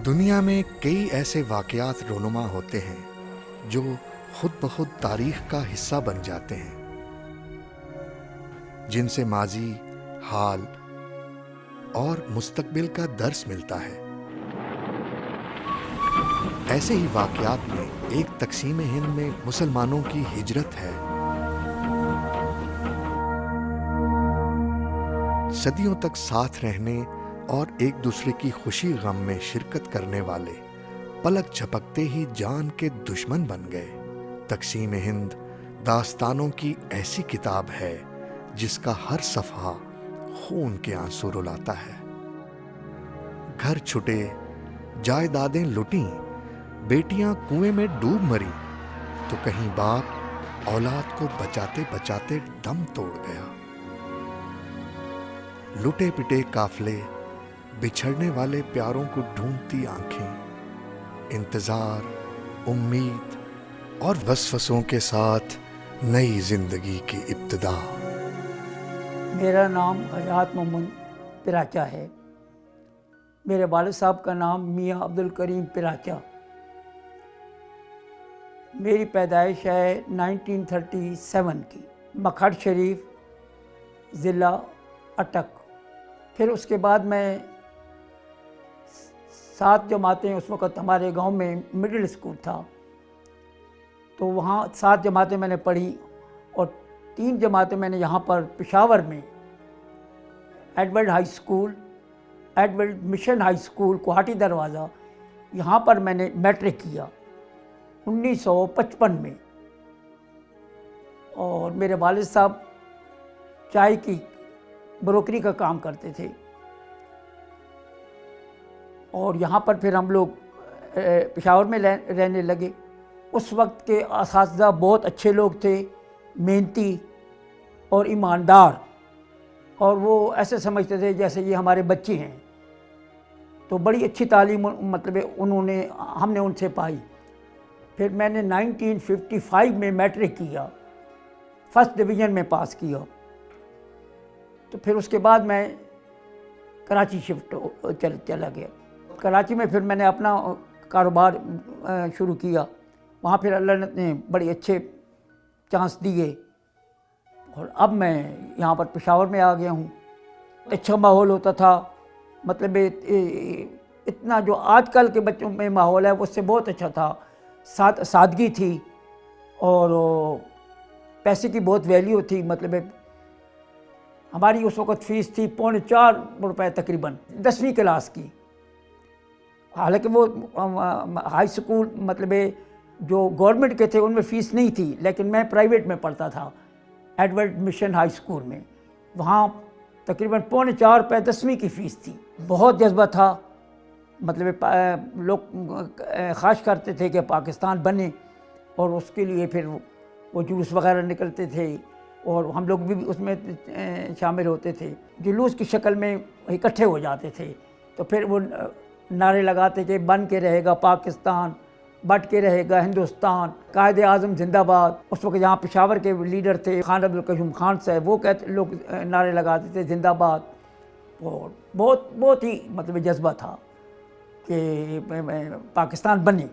دنیا میں کئی ایسے واقعات رونما ہوتے ہیں جو خود بخود تاریخ کا حصہ بن جاتے ہیں، جن سے ماضی، حال اور مستقبل کا درس ملتا ہے۔ ایسے ہی واقعات میں ایک تقسیم ہند میں مسلمانوں کی ہجرت ہے۔ صدیوں تک ساتھ رہنے اور ایک دوسرے کی خوشی غم میں شرکت کرنے والے پلک جھپکتے ہی جان کے دشمن بن گئے۔ تقسیم ہند داستانوں کی ایسی کتاب ہے جس کا ہر صفحہ خون کے آنسو رلاتا ہے۔ گھر چھٹے، جائیدادیں لٹیں، بیٹیاں کنویں میں ڈوب مری، تو کہیں باپ اولاد کو بچاتے بچاتے دم توڑ گیا۔ لٹے پٹے قافلے، بچھڑنے والے پیاروں کو ڈھونڈتی آنکھیں، انتظار، امید اور وسوسوں کے ساتھ نئی زندگی کی ابتدا۔ میرا نام حیات محمد پراچا ہے۔ میرے والد صاحب کا نام میاں عبد الکریم پراچا۔ میری پیدائش ہے 1937 کی، مکھڈ شریف، ضلع اٹک۔ پھر اس کے بعد میں 7 جماعتیں، اس وقت ہمارے گاؤں میں مڈل اسکول تھا، تو وہاں 7 جماعتیں میں نے پڑھی، اور 3 جماعتیں میں نے یہاں پر پشاور میں Edward high school, Edward mission high school, Kohati Darwaza, یہاں پر میں نے میٹرک کیا 1955 میں۔ اور میرے والد صاحب چائے کی بروکری کا کام کرتے تھے، اور یہاں پر پھر ہم لوگ پشاور میں رہنے لگے۔ اس وقت کے اساتذہ بہت اچھے لوگ تھے، محنتی اور ایماندار، اور وہ ایسے سمجھتے تھے جیسے یہ ہمارے بچے ہیں، تو بڑی اچھی تعلیم مطلب ہم نے ان سے پائی۔ پھر میں نے 1955 میں میٹرک کیا، فرسٹ ڈویژن میں پاس کیا، تو پھر اس کے بعد میں کراچی شفٹ چلا گیا۔ کراچی میں پھر میں نے اپنا کاروبار شروع کیا، وہاں پھر اللہ نے بڑے اچھے چانس دیے، اور اب میں یہاں پر پشاور میں آ گیا ہوں۔ اچھا ماحول ہوتا تھا، مطلب اتنا جو آج کل کے بچوں میں ماحول ہے اس سے بہت اچھا تھا، سادگی تھی، اور پیسے کی بہت ویلیو تھی۔ مطلب ہماری اس وقت فیس تھی 4.25 روپے تقریباً 10ویں کلاس کی، حالانکہ وہ ہائی اسکول مطلب جو گورنمنٹ کے تھے ان میں فیس نہیں تھی، لیکن میں پرائیویٹ میں پڑھتا تھا، ایڈورڈ مشن ہائی اسکول میں، وہاں تقریباً 4.25 روپے 10ویں کی فیس تھی۔ بہت جذبہ تھا، مطلب لوگ خواہش کرتے تھے کہ پاکستان بنے، اور اس کے لیے پھر وہ جلوس وغیرہ نکلتے تھے، اور ہم لوگ بھی اس میں شامل ہوتے تھے، جلوس کی شکل میں اکٹھے ہو جاتے تھے، تو پھر وہ نعرے لگاتے کہ بن کے رہے گا پاکستان، بٹ کے رہے گا ہندوستان، قائد اعظم زندہ باد۔ اس وقت یہاں پشاور کے لیڈر تھے خان عبدالقیوم خان صاحب، وہ لوگ نعرے لگاتے تھے زندہ باد، اور بہت ہی مطلب جذبہ تھا کہ پاکستان بنے۔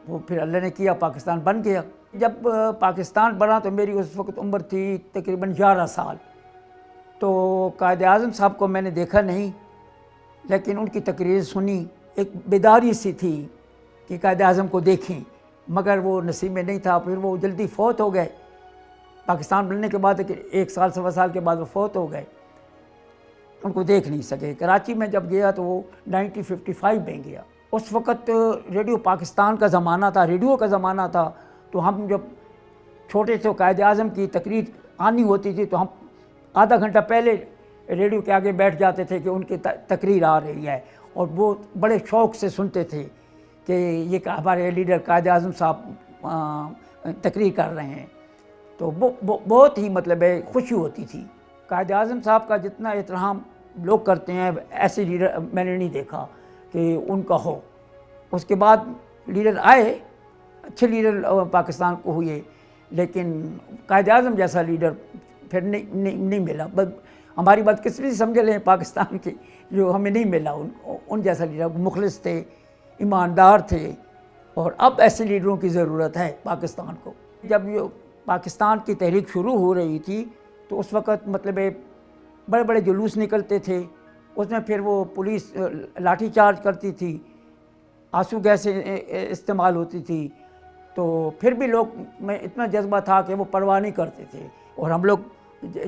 وہ پھر اللہ نے کیا، پاکستان بن گیا۔ جب پاکستان بنا تو میری اس وقت عمر تھی تقریباً 11 سال، تو قائد اعظم صاحب کو میں نے دیکھا نہیں، لیکن ان کی تقریر سنی، ایک بیداری سی تھی کہ قائد اعظم کو دیکھیں، مگر وہ نصیب میں نہیں تھا۔ پھر وہ جلدی فوت ہو گئے، پاکستان بننے کے بعد 1 سال 1.25 سال کے بعد وہ فوت ہو گئے، ان کو دیکھ نہیں سکے۔ کراچی میں جب گیا تو وہ 1955 میں گیا۔ اس وقت ریڈیو پاکستان کا زمانہ تھا، ریڈیو کا زمانہ تھا، تو ہم جب چھوٹے سے قائد اعظم کی تقریر آنی ہوتی تھی تو ہم آدھا گھنٹہ پہلے ریڈیو کے آگے بیٹھ جاتے تھے کہ ان کی تقریر آ رہی ہے، اور وہ بڑے شوق سے سنتے تھے کہ یہ ہمارے لیڈر قائد اعظم صاحب تقریر کر رہے ہیں، تو بہت ہی مطلب خوشی ہوتی تھی۔ قائد اعظم صاحب کا جتنا احترام لوگ کرتے ہیں ایسے لیڈر میں نے نہیں دیکھا کہ ان کا ہو۔ اس کے بعد لیڈر آئے، اچھے لیڈر پاکستان کو ہوئے، لیکن قائد اعظم جیسا لیڈر پھر نہیں ملا۔ ہماری بدقسمتی سمجھ لیں پاکستان کی، جو ہمیں نہیں ملا ان جیسا لیڈر، مخلص تھے، ایماندار تھے، اور اب ایسے لیڈروں کی ضرورت ہے پاکستان کو۔ جب یہ پاکستان کی تحریک شروع ہو رہی تھی تو اس وقت مطلب بڑے بڑے جلوس نکلتے تھے، اس میں پھر وہ پولیس لاٹھی چارج کرتی تھی، آنسو گیس استعمال ہوتی تھی، تو پھر بھی لوگ میں اتنا جذبہ تھا کہ وہ پرواہ نہیں کرتے تھے، اور ہم لوگ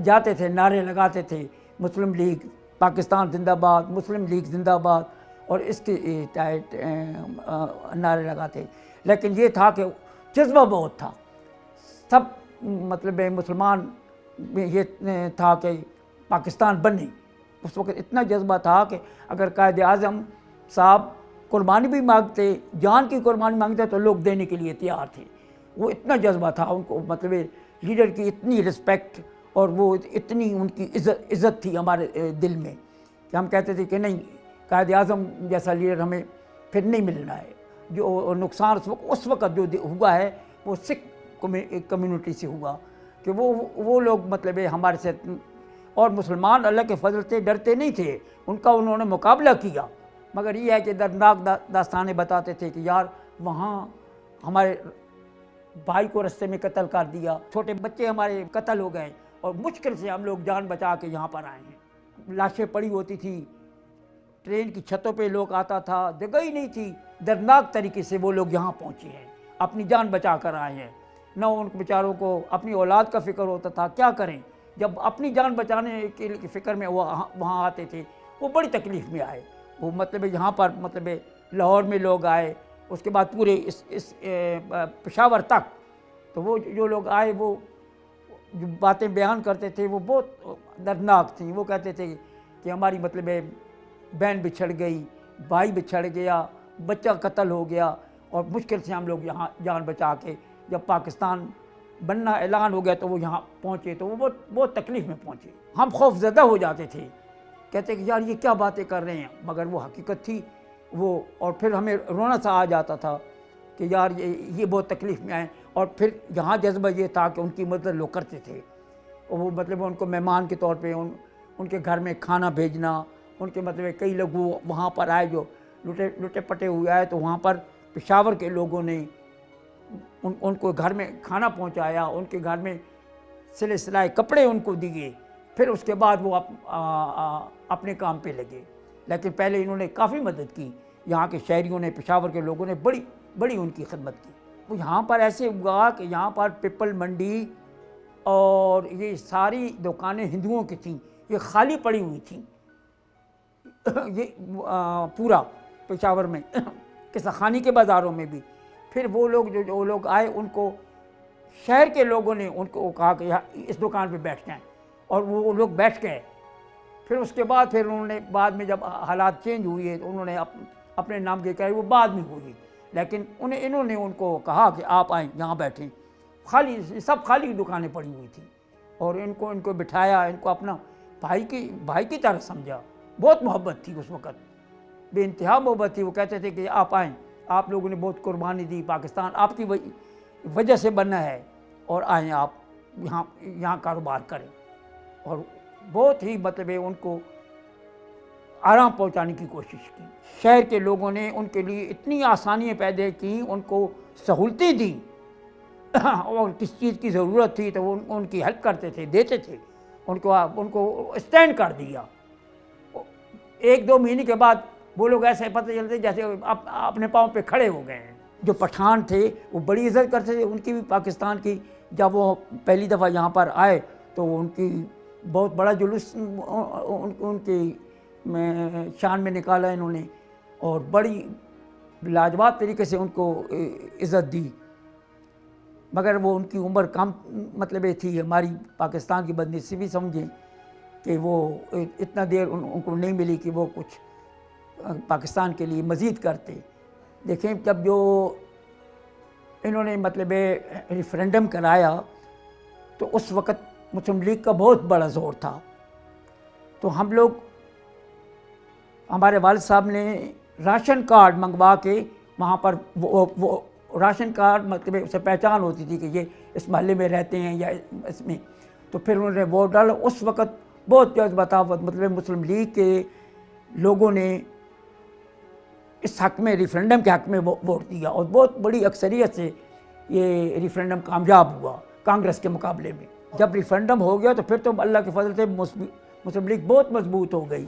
جاتے تھے، نعرے لگاتے تھے، مسلم لیگ پاکستان زندہ باد، مسلم لیگ زندہ باد، اور اس کے نعرے لگاتے۔ لیکن یہ تھا کہ جذبہ بہت تھا، سب مطلب مسلمان میں یہ تھا کہ پاکستان بنے، اس وقت اتنا جذبہ تھا کہ اگر قائد اعظم صاحب قربانی بھی مانگتے، جان کی قربانی مانگتے، تو لوگ دینے کے لیے تیار تھے۔ وہ اتنا جذبہ تھا ان کو، مطلب لیڈر کی اتنی رسپیکٹ اور وہ اتنی ان کی عزت تھی ہمارے دل میں کہ ہم کہتے تھے کہ نہیں، قائد اعظم جیسا لیڈر ہمیں پھر نہیں ملنا ہے۔ جو نقصان اس وقت جو ہوا ہے وہ سکھ کمیونٹی سے ہوا کہ وہ لوگ مطلب ہمارے سے، اور مسلمان اللہ کے فضل سے ڈرتے نہیں تھے، ان کا انہوں نے مقابلہ کیا، مگر یہ ہے کہ دردناک داستانیں بتاتے تھے کہ یار وہاں ہمارے بھائی کو رستے میں قتل کر دیا، چھوٹے بچے ہمارے قتل ہو گئے، اور مشکل سے ہم لوگ جان بچا کے یہاں پر آئے ہیں۔ لاشیں پڑی ہوتی تھی، ٹرین کی چھتوں پہ لوگ آتا تھا، جگہ ہی نہیں تھی، دردناک طریقے سے وہ لوگ یہاں پہنچے ہیں، اپنی جان بچا کر آئے ہیں۔ نہ ان بیچاروں کو اپنی اولاد کا فکر ہوتا تھا، کیا کریں، جب اپنی جان بچانے کے فکر میں وہاں آتے تھے، وہ بڑی تکلیف میں آئے۔ وہ مطلب یہاں پر مطلب لاہور میں لوگ آئے، اس کے بعد پورے اس پشاور تک، تو وہ جو لوگ آئے وہ جو باتیں بیان کرتے تھے وہ بہت دردناک تھیں۔ وہ کہتے تھے کہ ہماری مطلب بہن بچھڑ گئی، بھائی بچھڑ گیا، بچہ قتل ہو گیا، اور مشکل سے ہم لوگ یہاں جان بچا کے جب پاکستان بننا اعلان ہو گیا تو وہ یہاں پہنچے، تو وہ بہت تکلیف میں پہنچے۔ ہم خوف زدہ ہو جاتے تھے، کہتے کہ یار یہ کیا باتیں کر رہے ہیں، مگر وہ حقیقت تھی وہ، اور پھر ہمیں رونا سا آ جاتا تھا کہ یار یہ بہت تکلیف میں آئے۔ اور پھر یہاں جذبہ یہ تھا کہ ان کی مدد لوگ کرتے تھے، اور وہ مطلب ان کو مہمان کے طور پہ ان کے گھر میں کھانا بھیجنا، ان کے مطلب کئی لوگ وہاں پر آئے جو لٹے پٹے ہوئے آئے، تو وہاں پر پشاور کے لوگوں نے ان کو گھر میں کھانا پہنچایا، ان کے گھر میں سلے سلائے کپڑے ان کو دیے، پھر اس کے بعد وہ اپنے کام پہ لگے۔ لیکن پہلے انہوں نے کافی مدد کی، یہاں کے شہریوں نے، پشاور کے لوگوں نے بڑی ان کی خدمت کی۔ وہ یہاں پر ایسے ہوا کہ یہاں پر پپل منڈی اور یہ ساری دکانیں ہندوؤں کی تھیں، یہ خالی پڑی ہوئی تھیں، یہ پورا پشاور میں، قصہ خانی کے بازاروں میں بھی۔ پھر وہ لوگ آئے، ان کو شہر کے لوگوں نے ان کو کہا کہ اس دکان پہ بیٹھ جائیں، اور وہ لوگ بیٹھ گئے۔ پھر اس کے بعد پھر انہوں نے بعد میں جب حالات چینج ہوئے تو انہوں نے اپنے نام کے کہے، وہ بعد میں ہوئی، لیکن انہوں نے ان کو کہا کہ آپ آئیں یہاں بیٹھیں۔ سب خالی دکانیں پڑی ہوئی تھیں، اور ان کو بٹھایا، ان کو اپنا بھائی کی طرح سمجھا۔ بہت محبت تھی اس وقت، بے انتہا محبت تھی۔ وہ کہتے تھے کہ آپ آئیں، آپ لوگوں نے بہت قربانی دی، پاکستان آپ کی وجہ سے بنا ہے، اور آئیں آپ یہاں کاروبار کریں۔ اور بہت ہی مطلب ان کو آرام پہنچانے کی کوشش کی۔ شہر کے لوگوں نے ان کے لیے اتنی آسانیاں پیدا کی، ان کو سہولتیں دیں، اور کس چیز کی ضرورت تھی تو وہ ان کی ہیلپ کرتے تھے، دیتے تھے، ان کو اسٹینڈ کر دیا۔ 1-2 مہینے کے بعد وہ لوگ ایسے پتہ چلتے جیسے اپنے پاؤں پہ کھڑے ہو گئے ہیں۔ جو پٹھان تھے وہ بڑی عزت کرتے تھے ان کی بھی، پاکستان کی۔ جب وہ پہلی دفعہ یہاں پر آئے تو ان کی بہت بڑا جلوس ان کی شان میں نکالا انہوں نے، اور بڑی لاجواب طریقے سے ان کو عزت دی۔ مگر وہ ان کی عمر کم مطلب تھی، ہماری پاکستان کی بدنصیبی سمجھیں کہ وہ اتنا دیر ان کو نہیں ملی کہ وہ کچھ پاکستان کے لیے مزید کرتے۔ دیکھیں جب جو انہوں نے مطلب ریفرینڈم کرایا تو اس وقت مسلم لیگ کا بہت بڑا زور تھا، تو ہم لوگ، ہمارے والد صاحب نے راشن کارڈ منگوا کے وہاں پر وہ راشن کارڈ مطلب اسے پہچان ہوتی تھی کہ یہ اس محلے میں رہتے ہیں یا اس میں، تو پھر انہوں نے ووٹ ڈالا۔ اس وقت بہت جذبہ تھا، مطلب مسلم لیگ کے لوگوں نے اس حق میں، ریفرینڈم کے حق میں ووٹ دیا اور بہت بڑی اکثریت سے یہ ریفرینڈم کامیاب ہوا کانگریس کے مقابلے میں. جب ریفرینڈم ہو گیا تو پھر تو اللہ کے فضل سے مسلم لیگ بہت مضبوط ہو گئی.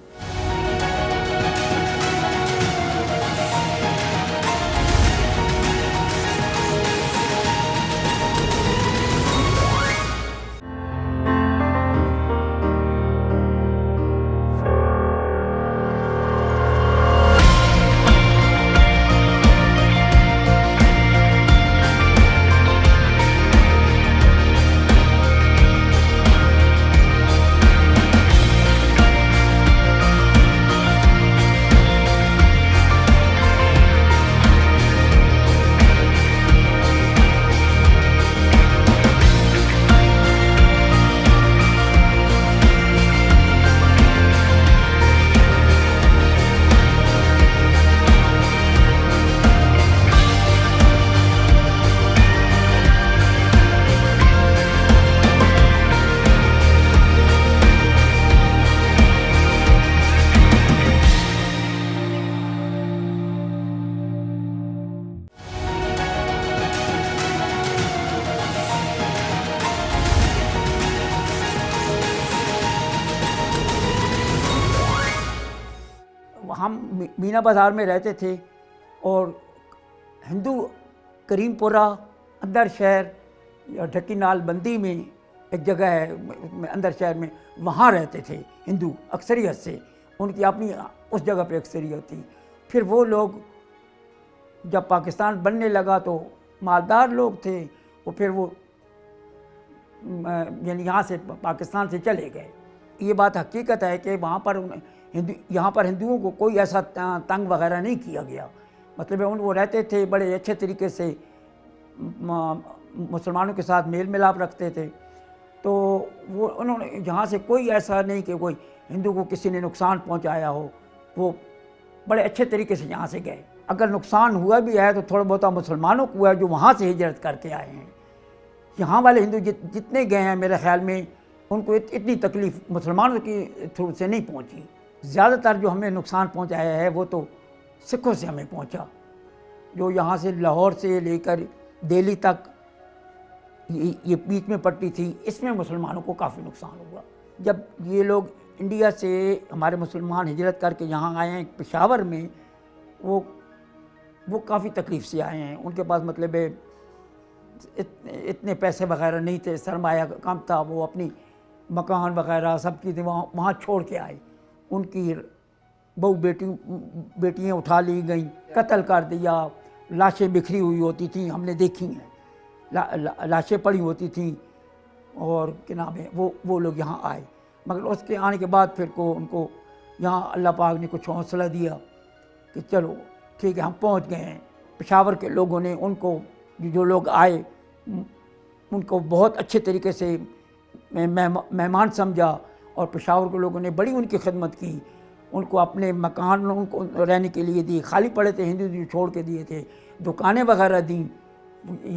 ہم مینا بازار میں رہتے تھے اور ہندو کریم پورہ اندر شہر یا ڈھکی نال بندی میں ایک جگہ ہے اندر شہر میں، وہاں رہتے تھے ہندو اکثریت سے، ان کی اپنی اس جگہ پہ اکثریت تھی. پھر وہ لوگ جب پاکستان بننے لگا تو مالدار لوگ تھے، پھر وہ یعنی یہاں سے پاکستان سے چلے گئے. یہ بات حقیقت ہے کہ وہاں پر یہاں پر ہندوؤں کو کوئی ایسا تنگ وغیرہ نہیں کیا گیا. مطلب وہ رہتے تھے بڑے اچھے طریقے سے، مسلمانوں کے ساتھ میل ملاپ رکھتے تھے. تو وہ انہوں نے یہاں سے کوئی ایسا نہیں کہ کوئی ہندو کو کسی نے نقصان پہنچایا ہو. وہ بڑے اچھے طریقے سے یہاں سے گئے. اگر نقصان ہوا بھی ہے تو تھوڑا بہت مسلمانوں کو ہوا ہے جو وہاں سے ہجرت کر کے آئے ہیں. یہاں والے ہندو جتنے گئے ہیں میرے خیال میں ان کو اتنی تکلیف مسلمانوں کی تھرو سے نہیں پہنچی. زیادہ تر جو ہمیں نقصان پہنچایا ہے وہ تو سکھوں سے ہمیں پہنچا، جو یہاں سے لاہور سے لے کر دہلی تک یہ بیچ میں پٹی تھی، اس میں مسلمانوں کو کافی نقصان ہوا. جب یہ لوگ انڈیا سے ہمارے مسلمان ہجرت کر کے یہاں آئے ہیں پشاور میں، وہ کافی تکلیف سے آئے ہیں. ان کے پاس مطلب اتنے پیسے وغیرہ نہیں تھے، سرمایہ کم تھا، وہ اپنی مکان وغیرہ سب چیزیں وہاں چھوڑ کے آئے. ان کی بہو بیٹیاں اٹھا لی گئیں، قتل کر دیا، لاشیں بکھری ہوئی ہوتی تھیں، ہم نے دیکھی ہیں، لاشیں پڑی ہوتی تھیں. اور کیا نام ہے وہ لوگ یہاں آئے. مگر اس کے آنے کے بعد پھر ان کو یہاں اللہ پاک نے کچھ حوصلہ دیا کہ چلو ٹھیک ہے ہم پہنچ گئے ہیں. پشاور کے لوگوں نے ان کو، جو لوگ آئے ان کو بہت اچھے طریقے سے مہمان سمجھا، اور پشاور کے لوگوں نے بڑی ان کی خدمت کی. ان کو اپنے مکان ان کو رہنے کے لیے دیے، خالی پڑے تھے ہندو جو چھوڑ کے دیے تھے، دکانیں وغیرہ دیں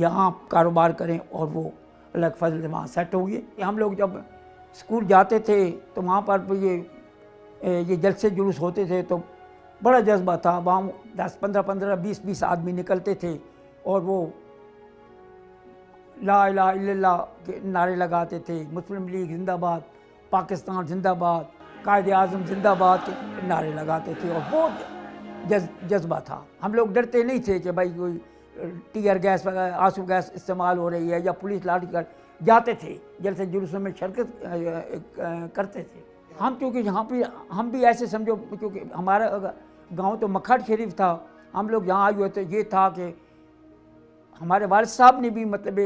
یہاں کاروبار کریں، اور وہ اللہ کے فضل سے وہاں سیٹ ہوئے. ہم لوگ جب اسکول جاتے تھے تو وہاں پر یہ جلسے جلوس ہوتے تھے تو بڑا جذبہ تھا. وہاں 10-15 20 آدمی نکلتے تھے اور وہ لا الہ الا اللہ کے نعرے لگاتے تھے، مسلم لیگ زندہ باد، پاکستان زندہ باد، قائد اعظم زندہ باد کے نعرے لگاتے تھے، اور بہت جذبہ تھا. ہم لوگ ڈرتے نہیں تھے کہ بھائی کوئی ٹیئر گیس وغیرہ آنسو گیس استعمال ہو رہی ہے یا پولیس لاٹھی کر. جاتے تھے جلسے جلوسوں میں شرکت کرتے تھے. ہم کیونکہ یہاں پہ ہم بھی ایسے سمجھو، کیونکہ ہمارا گاؤں تو مکھٹ شریف تھا، ہم لوگ یہاں آئے ہوئے تھے. یہ تھا کہ ہمارے والد صاحب نے بھی مطلب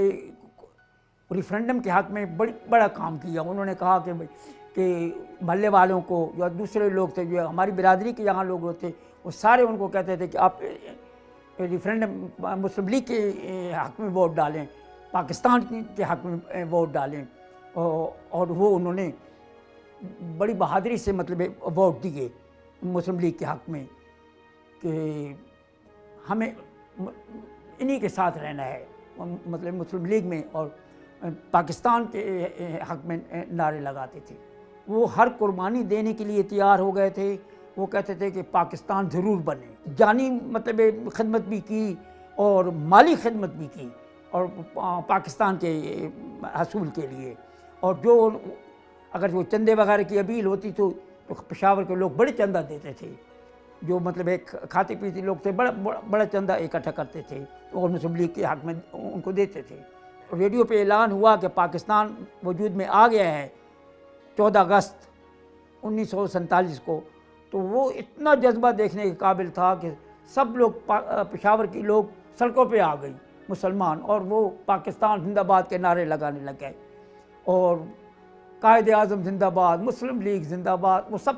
ریفرینڈم کے حق میں بڑا کام کیا. انہوں نے کہا کہ محلے والوں کو یا دوسرے لوگ تھے جو ہماری برادری کے یہاں لوگ تھے، وہ سارے ان کو کہتے تھے کہ آپ ریفرینڈم مسلم لیگ کے حق میں ووٹ ڈالیں، پاکستان کے حق میں ووٹ ڈالیں. اور وہ انہوں نے بڑی بہادری سے مطلب ووٹ دیے مسلم لیگ کے حق میں کہ ہمیں انہی کے ساتھ رہنا ہے، مطلب مسلم لیگ میں، اور پاکستان کے حق میں نعرے لگاتے تھے. وہ ہر قربانی دینے کے لیے تیار ہو گئے تھے. وہ کہتے تھے کہ پاکستان ضرور بنے. جانی مطلب خدمت بھی کی اور مالی خدمت بھی کی اور پاکستان کے حصول کے لیے. اور جو اگر وہ چندے وغیرہ کی اپیل ہوتی تو پشاور کے لوگ بڑے چندہ دیتے تھے. جو مطلب ایک کھاتے پیتے لوگ تھے بڑا چندہ اکٹھا کرتے تھے اور مسلم لیگ کے حق میں ان کو دیتے تھے. ریڈیو پہ اعلان ہوا کہ پاکستان وجود میں آ گیا ہے 14 اگست 1947 کو. تو وہ اتنا جذبہ دیکھنے کے قابل تھا کہ سب لوگ پشاور کی لوگ سڑکوں پہ آ گئی مسلمان, اور وہ پاکستان زندہ باد کے نعرے لگانے لگ گئے اور قائد اعظم زندہ باد, مسلم لیگ زندہ باد, وہ سب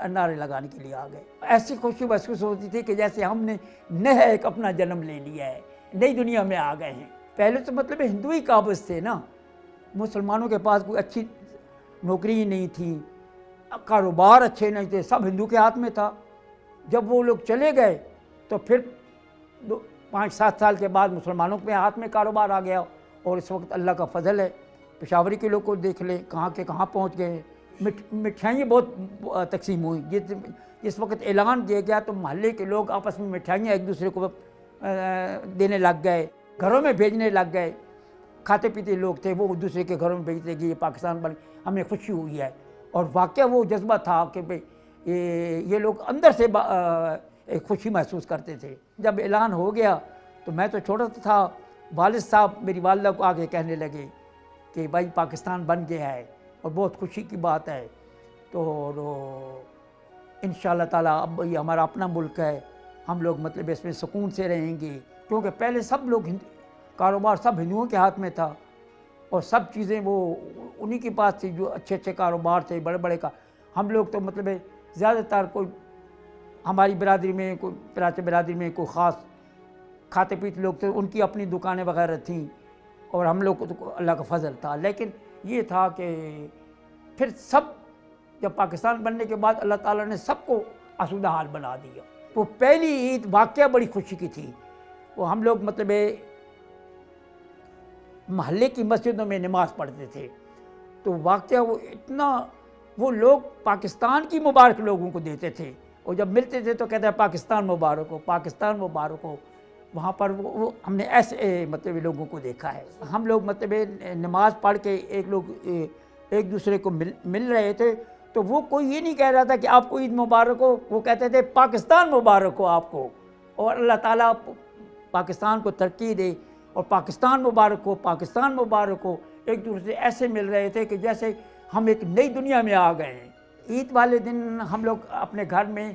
نعرے لگانے کے لیے آ گئے. ایسی خوشی محسوس ہوتی تھی کہ جیسے ہم نے نیا ایک اپنا جنم لے لیا ہے, نئی دنیا میں آ گئے ہیں. پہلے تو مطلب ہندو ہی قابض تھے نا, مسلمانوں کے پاس کوئی اچھی نوکری ہی نہیں تھی, کاروبار اچھے نہیں تھے, سب ہندو کے ہاتھ میں تھا. جب وہ لوگ چلے گئے تو پھر 5-7 سال کے بعد مسلمانوں کے ہاتھ میں کاروبار آ گیا. اور اس وقت اللہ کا فضل ہے, پشاوری کے لوگ کو دیکھ لیں کہاں کے کہاں پہنچ گئے. مٹھائیاں بہت تقسیم ہوئی. جس وقت اعلان کیا گیا تو محلے کے لوگ آپس میں مٹھائیاں ایک دوسرے کو دینے لگ گئے, گھروں میں بھیجنے لگ گئے. کھاتے پیتے لوگ تھے وہ ایک دوسرے کے گھروں میں بھیجتے کہ یہ پاکستان بن, ہمیں خوشی ہوئی ہے. اور واقعہ وہ جذبہ تھا کہ یہ لوگ اندر سے ایک خوشی محسوس کرتے تھے. جب اعلان ہو گیا تو میں تو چھوٹا تھا, والد صاحب میری والدہ کو آگے کہنے لگے کہ بھائی پاکستان بن گیا ہے اور بہت خوشی کی بات ہے. تو انشاءاللہ تعالیٰ اب یہ ہمارا اپنا ملک ہے, ہم لوگ مطلب اس میں سکون سے رہیں گے. کیونکہ پہلے سب لوگ کاروبار سب ہندوؤں کے ہاتھ میں تھا اور سب چیزیں وہ انہی کے پاس تھی, جو اچھے اچھے کاروبار تھے بڑے بڑے کا. ہم لوگ تو مطلب زیادہ تر کوئی ہماری برادری میں کوئی پراچہ برادری میں کوئی خاص کھاتے پیتے لوگ تھے, ان کی اپنی دکانیں وغیرہ تھیں اور ہم لوگ کو تو اللہ کا فضل تھا. لیکن یہ تھا کہ پھر سب جب پاکستان بننے کے بعد اللہ تعالیٰ نے سب کو آسودہ حال بنا دیا. وہ پہلی عید واقعہ بڑی خوشی کی تھی. وہ ہم لوگ مطلب محلے کی مسجدوں میں نماز پڑھتے تھے. تو واقعہ وہ اتنا, وہ لوگ پاکستان کی مبارک لوگوں کو دیتے تھے, اور جب ملتے تھے تو کہتے ہیں پاکستان مبارک ہو, پاکستان مبارک ہو. وہاں پر وہ ہم نے ایسے مطلب لوگوں کو دیکھا ہے. ہم لوگ مطلب نماز پڑھ کے ایک دوسرے کو مل رہے تھے تو وہ کوئی یہ نہیں کہہ رہا تھا کہ آپ کو عید مبارک ہو, وہ کہتے تھے پاکستان مبارک ہو آپ کو, اور اللہ تعالیٰ پاکستان کو ترقی دے, اور پاکستان مبارک ہو, پاکستان مبارک ہو. ایک دوسرے سے ایسے مل رہے تھے کہ جیسے ہم ایک نئی دنیا میں آ گئے ہیں. عید والے دن ہم لوگ اپنے گھر میں,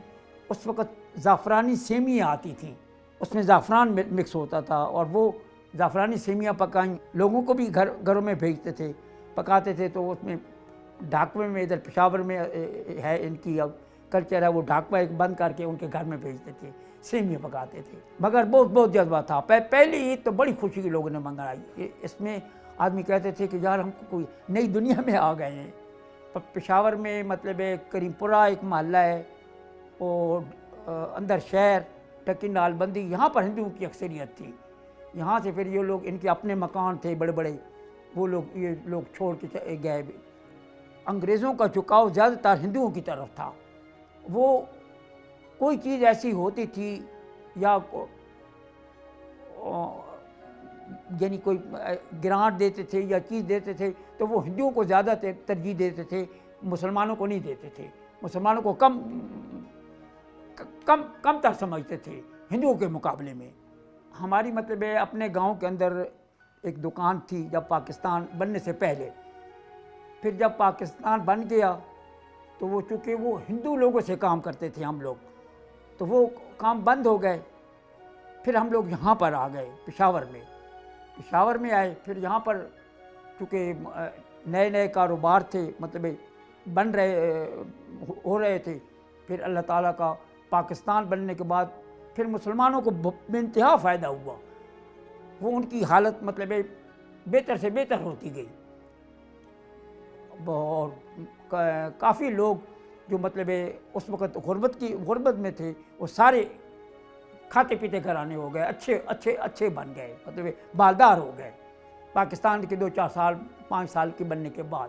اس وقت زعفرانی سیویاں آتی تھیں, اس میں زعفران مکس ہوتا تھا, اور وہ زعفرانی سیویاں پکائیں لوگوں کو بھی گھروں میں بھیجتے تھے, پکاتے تھے. تو اس میں ڈھاکوے میں, ادھر پشاور میں ہے ان کی کلچر ہے, وہ ڈھاکوا ایک بند کر کے ان کے گھر میں بھیجتے تھے, سیویاں پکاتے تھے. مگر بہت جذبہ تھا. پہلی عید تو بڑی خوشی کے لوگوں نے منگائی. اس میں آدمی کہتے تھے کہ یار ہم کوئی نئی دنیا میں آ گئے ہیں. پشاور میں مطلب کریم پورہ ایک محلہ ہے, اور اندر شہر ٹکی نال بندی, یہاں پر ہندوؤں کی اکثریت تھی. یہاں سے پھر یہ لوگ, ان کے اپنے مکان تھے بڑے بڑے, وہ یہ لوگ چھوڑ کے گئے. انگریزوں کا جھکاؤ زیادہ تر ہندوؤں کی طرف تھا. وہ کوئی چیز ایسی ہوتی تھی یا یعنی کوئی گرانٹ دیتے تھے یا چیز دیتے تھے تو وہ ہندوؤں کو زیادہ ترجیح دیتے تھے, مسلمانوں کو نہیں دیتے تھے. مسلمانوں کو کم تر سمجھتے تھے ہندوؤں کے مقابلے میں. ہماری مطلب اپنے گاؤں کے اندر ایک دکان تھی جب پاکستان بننے سے پہلے. پھر جب پاکستان بن گیا تو وہ چونکہ وہ ہندو لوگوں سے کام کرتے تھے ہم لوگ, تو وہ کام بند ہو گئے. پھر ہم لوگ یہاں پر آ گئے, پشاور میں آئے. پھر یہاں پر چونکہ نئے کاروبار تھے, مطلب ہو رہے تھے. پھر اللہ تعالیٰ کا پاکستان بننے کے بعد پھر مسلمانوں کو بے انتہا فائدہ ہوا. وہ ان کی حالت مطلب بہتر سے بہتر ہوتی گئی, اور کافی لوگ جو مطلب اس وقت غربت میں تھے وہ سارے کھاتے پیتے گھرانے ہو گئے, اچھے بن گئے, مطلب بالدار ہو گئے پاکستان کے 2-4 سال 5 سال کے بننے کے بعد.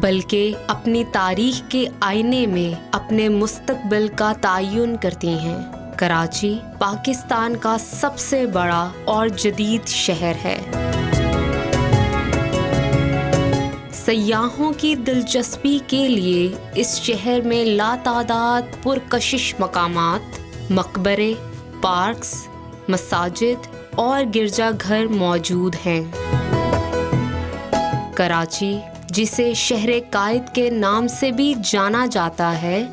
بلکہ اپنی تاریخ کے آئینے میں اپنے مستقبل کا تعین کرتی ہیں۔ کراچی پاکستان کا سب سے بڑا اور جدید شہر ہے۔ سیاحوں کی دلچسپی کے لیے اس شہر میں لاتعداد پرکشش مقامات، مقبرے، پارکس، مساجد اور گرجا گھر موجود ہیں۔ کراچی، جسے شہر قائد کے نام سے بھی جانا جاتا ہے،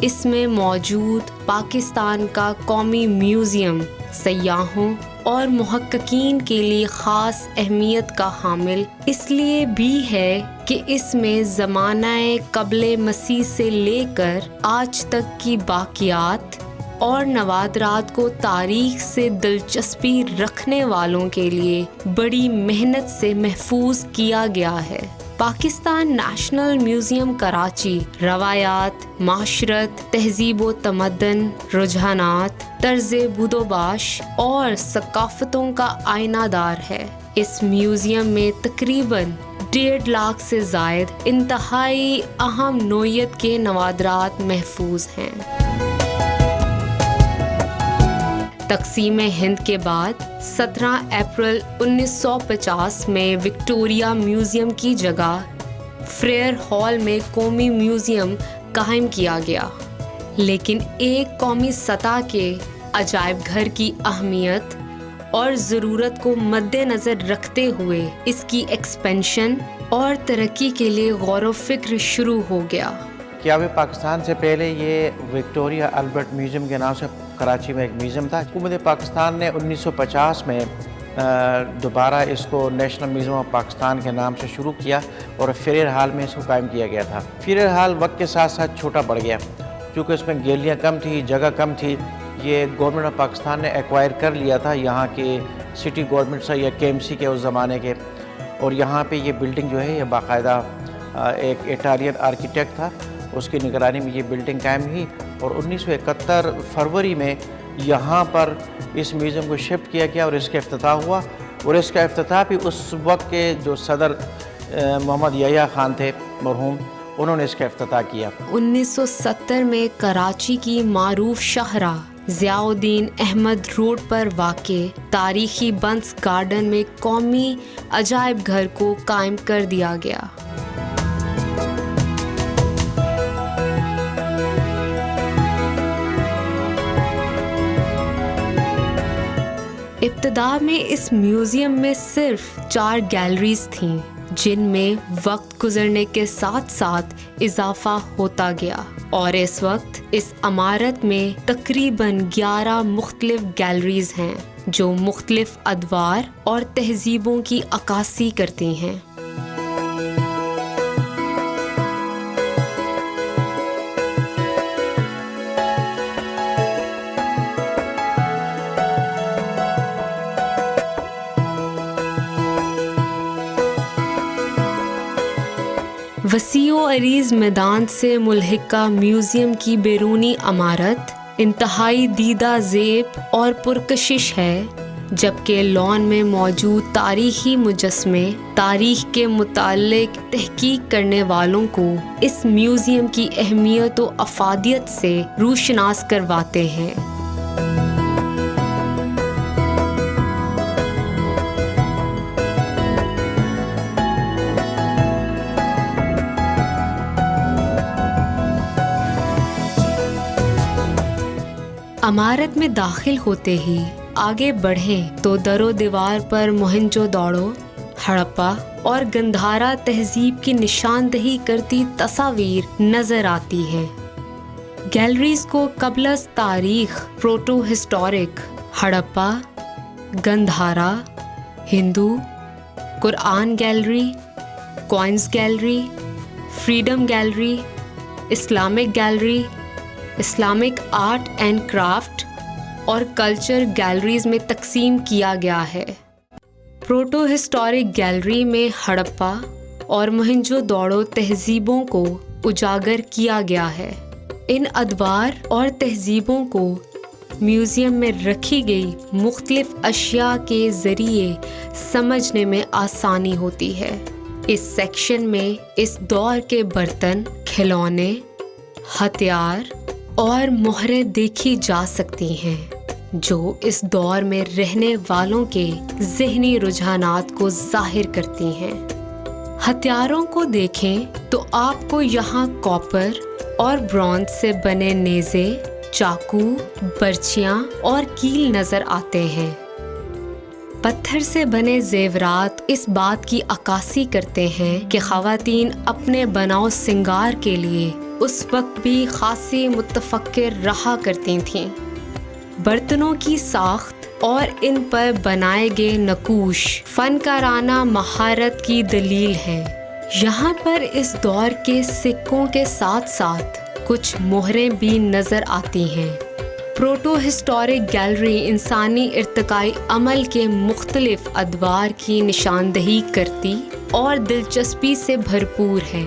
اس میں موجود پاکستان کا قومی میوزیم سیاحوں اور محققین کے لیے خاص اہمیت کا حامل اس لیے بھی ہے کہ اس میں زمانہ قبل مسیح سے لے کر آج تک کی باقیات اور نوادرات کو تاریخ سے دلچسپی رکھنے والوں کے لیے بڑی محنت سے محفوظ کیا گیا ہے۔ پاکستان نیشنل میوزیم کراچی روایات، معاشرت، تہذیب و تمدن، رجحانات، طرز بود و باش اور ثقافتوں کا آئینہ دار ہے۔ اس میوزیم میں تقریباً 1.5 لاکھ سے زائد انتہائی اہم نوعیت کے نوادرات محفوظ ہیں۔ تقسیم ہند کے بعد 17 اپریل 1950 میں وکٹوریہ میوزیم کی جگہ فریئر ہال میں قومی میوزیم قائم کیا گیا، لیکن ایک قومی سطح کے عجائب گھر کی اہمیت اور ضرورت کو مد نظر رکھتے ہوئے اس کی ایکسپینشن اور ترقی کے لیے غور و فکر شروع ہو گیا۔ قیام پاکستان سے پہلے یہ وکٹوریہ البرٹ میوزیم کے نام سے کراچی میں ایک میوزیم تھا۔ حکومت پاکستان نے 1950 میں دوبارہ اس کو نیشنل میوزیم آف پاکستان کے نام سے شروع کیا اور فریئر ہال میں اس کو قائم کیا گیا تھا۔ فریئر ہال وقت کے ساتھ ساتھ چھوٹا پڑ گیا کیونکہ اس میں گیلریاں کم تھی، جگہ کم تھی۔ یہ گورنمنٹ آف پاکستان نے ایکوائر کر لیا تھا یہاں کے سٹی گورنمنٹ سے یا KMC کے اس زمانے کے، اور یہاں پہ یہ بلڈنگ جو ہے یہ باقاعدہ ایک اٹالین آرکیٹیکٹ تھا، اس کی نگرانی میں یہ بلڈنگ قائم ہوئی، اور 1971 فروری میں یہاں پر اس میوزیم کو شفٹ کیا گیا اور اس کا افتتاح ہوا، اور اس کا افتتاح بھی اس وقت کے جو صدر محمد یحییٰ خان تھے مرحوم، انہوں نے اس کا افتتاح کیا۔ 1970 میں کراچی کی معروف شاہراہ ضیاء الدین احمد روڈ پر واقع تاریخی بنس گارڈن میں قومی عجائب گھر کو قائم کر دیا گیا۔ ابتدا میں اس میوزیم میں صرف 4 گیلریز تھیں، جن میں وقت گزرنے کے ساتھ ساتھ اضافہ ہوتا گیا، اور اس وقت اس عمارت میں تقریباً 11 مختلف گیلریز ہیں جو مختلف ادوار اور تہذیبوں کی عکاسی کرتی ہیں۔ وسیع و عریض میدان سے ملحقہ میوزیم کی بیرونی عمارت انتہائی دیدہ زیب اور پرکشش ہے، جبکہ لان میں موجود تاریخی مجسمے تاریخ کے متعلق تحقیق کرنے والوں کو اس میوزیم کی اہمیت و افادیت سے روشناس کرواتے ہیں۔ عمارت میں داخل ہوتے ہی آگے بڑھیں تو در و دیوار پر موہنجو داڑو، ہڑپا اور گندھارا تہذیب کی نشاندہی کرتی تصاویر نظر آتی ہیں۔ گیلریز کو قبل از تاریخ proto historic, Harappa, Gandhara, Hindu, Quran gallery, coins gallery, freedom gallery, Islamic gallery, Islamic art and craft اور کلچر گیلریز میں تقسیم کیا گیا ہے۔ پروٹو ہسٹورک گیلری میں ہڑپا اور موہنجو داڑو تہذیبوں کو اجاگر کیا گیا ہے۔ ان ادوار اور تہذیبوں کو میوزیم میں رکھی گئی مختلف اشیاء کے ذریعے سمجھنے میں آسانی ہوتی ہے۔ اس سیکشن میں اس دور کے برتن، کھلونے، ہتھیار اور مہریں دیکھی جا سکتی ہیں جو اس دور میں رہنے والوں کے ذہنی رجحانات کو ظاہر کرتی ہیں۔ ہتھیاروں کو دیکھیں تو آپ کو یہاں کاپر اور برونز سے بنے نیزے، چاقو، برچیاں اور کیل نظر آتے ہیں۔ پتھر سے بنے زیورات اس بات کی عکاسی کرتے ہیں کہ خواتین اپنے بناؤ سنگار کے لیے اس وقت بھی خاصی متفکر رہا کرتی تھیں۔ برتنوں کی ساخت اور ان پر بنائے گئے نقوش فنکارانہ مہارت کی دلیل ہے۔ یہاں پر اس دور کے سکوں کے ساتھ ساتھ کچھ مہریں بھی نظر آتی ہیں۔ پروٹو ہسٹورک گیلری انسانی ارتقائی عمل کے مختلف ادوار کی نشاندہی کرتی اور دلچسپی سے بھرپور ہے۔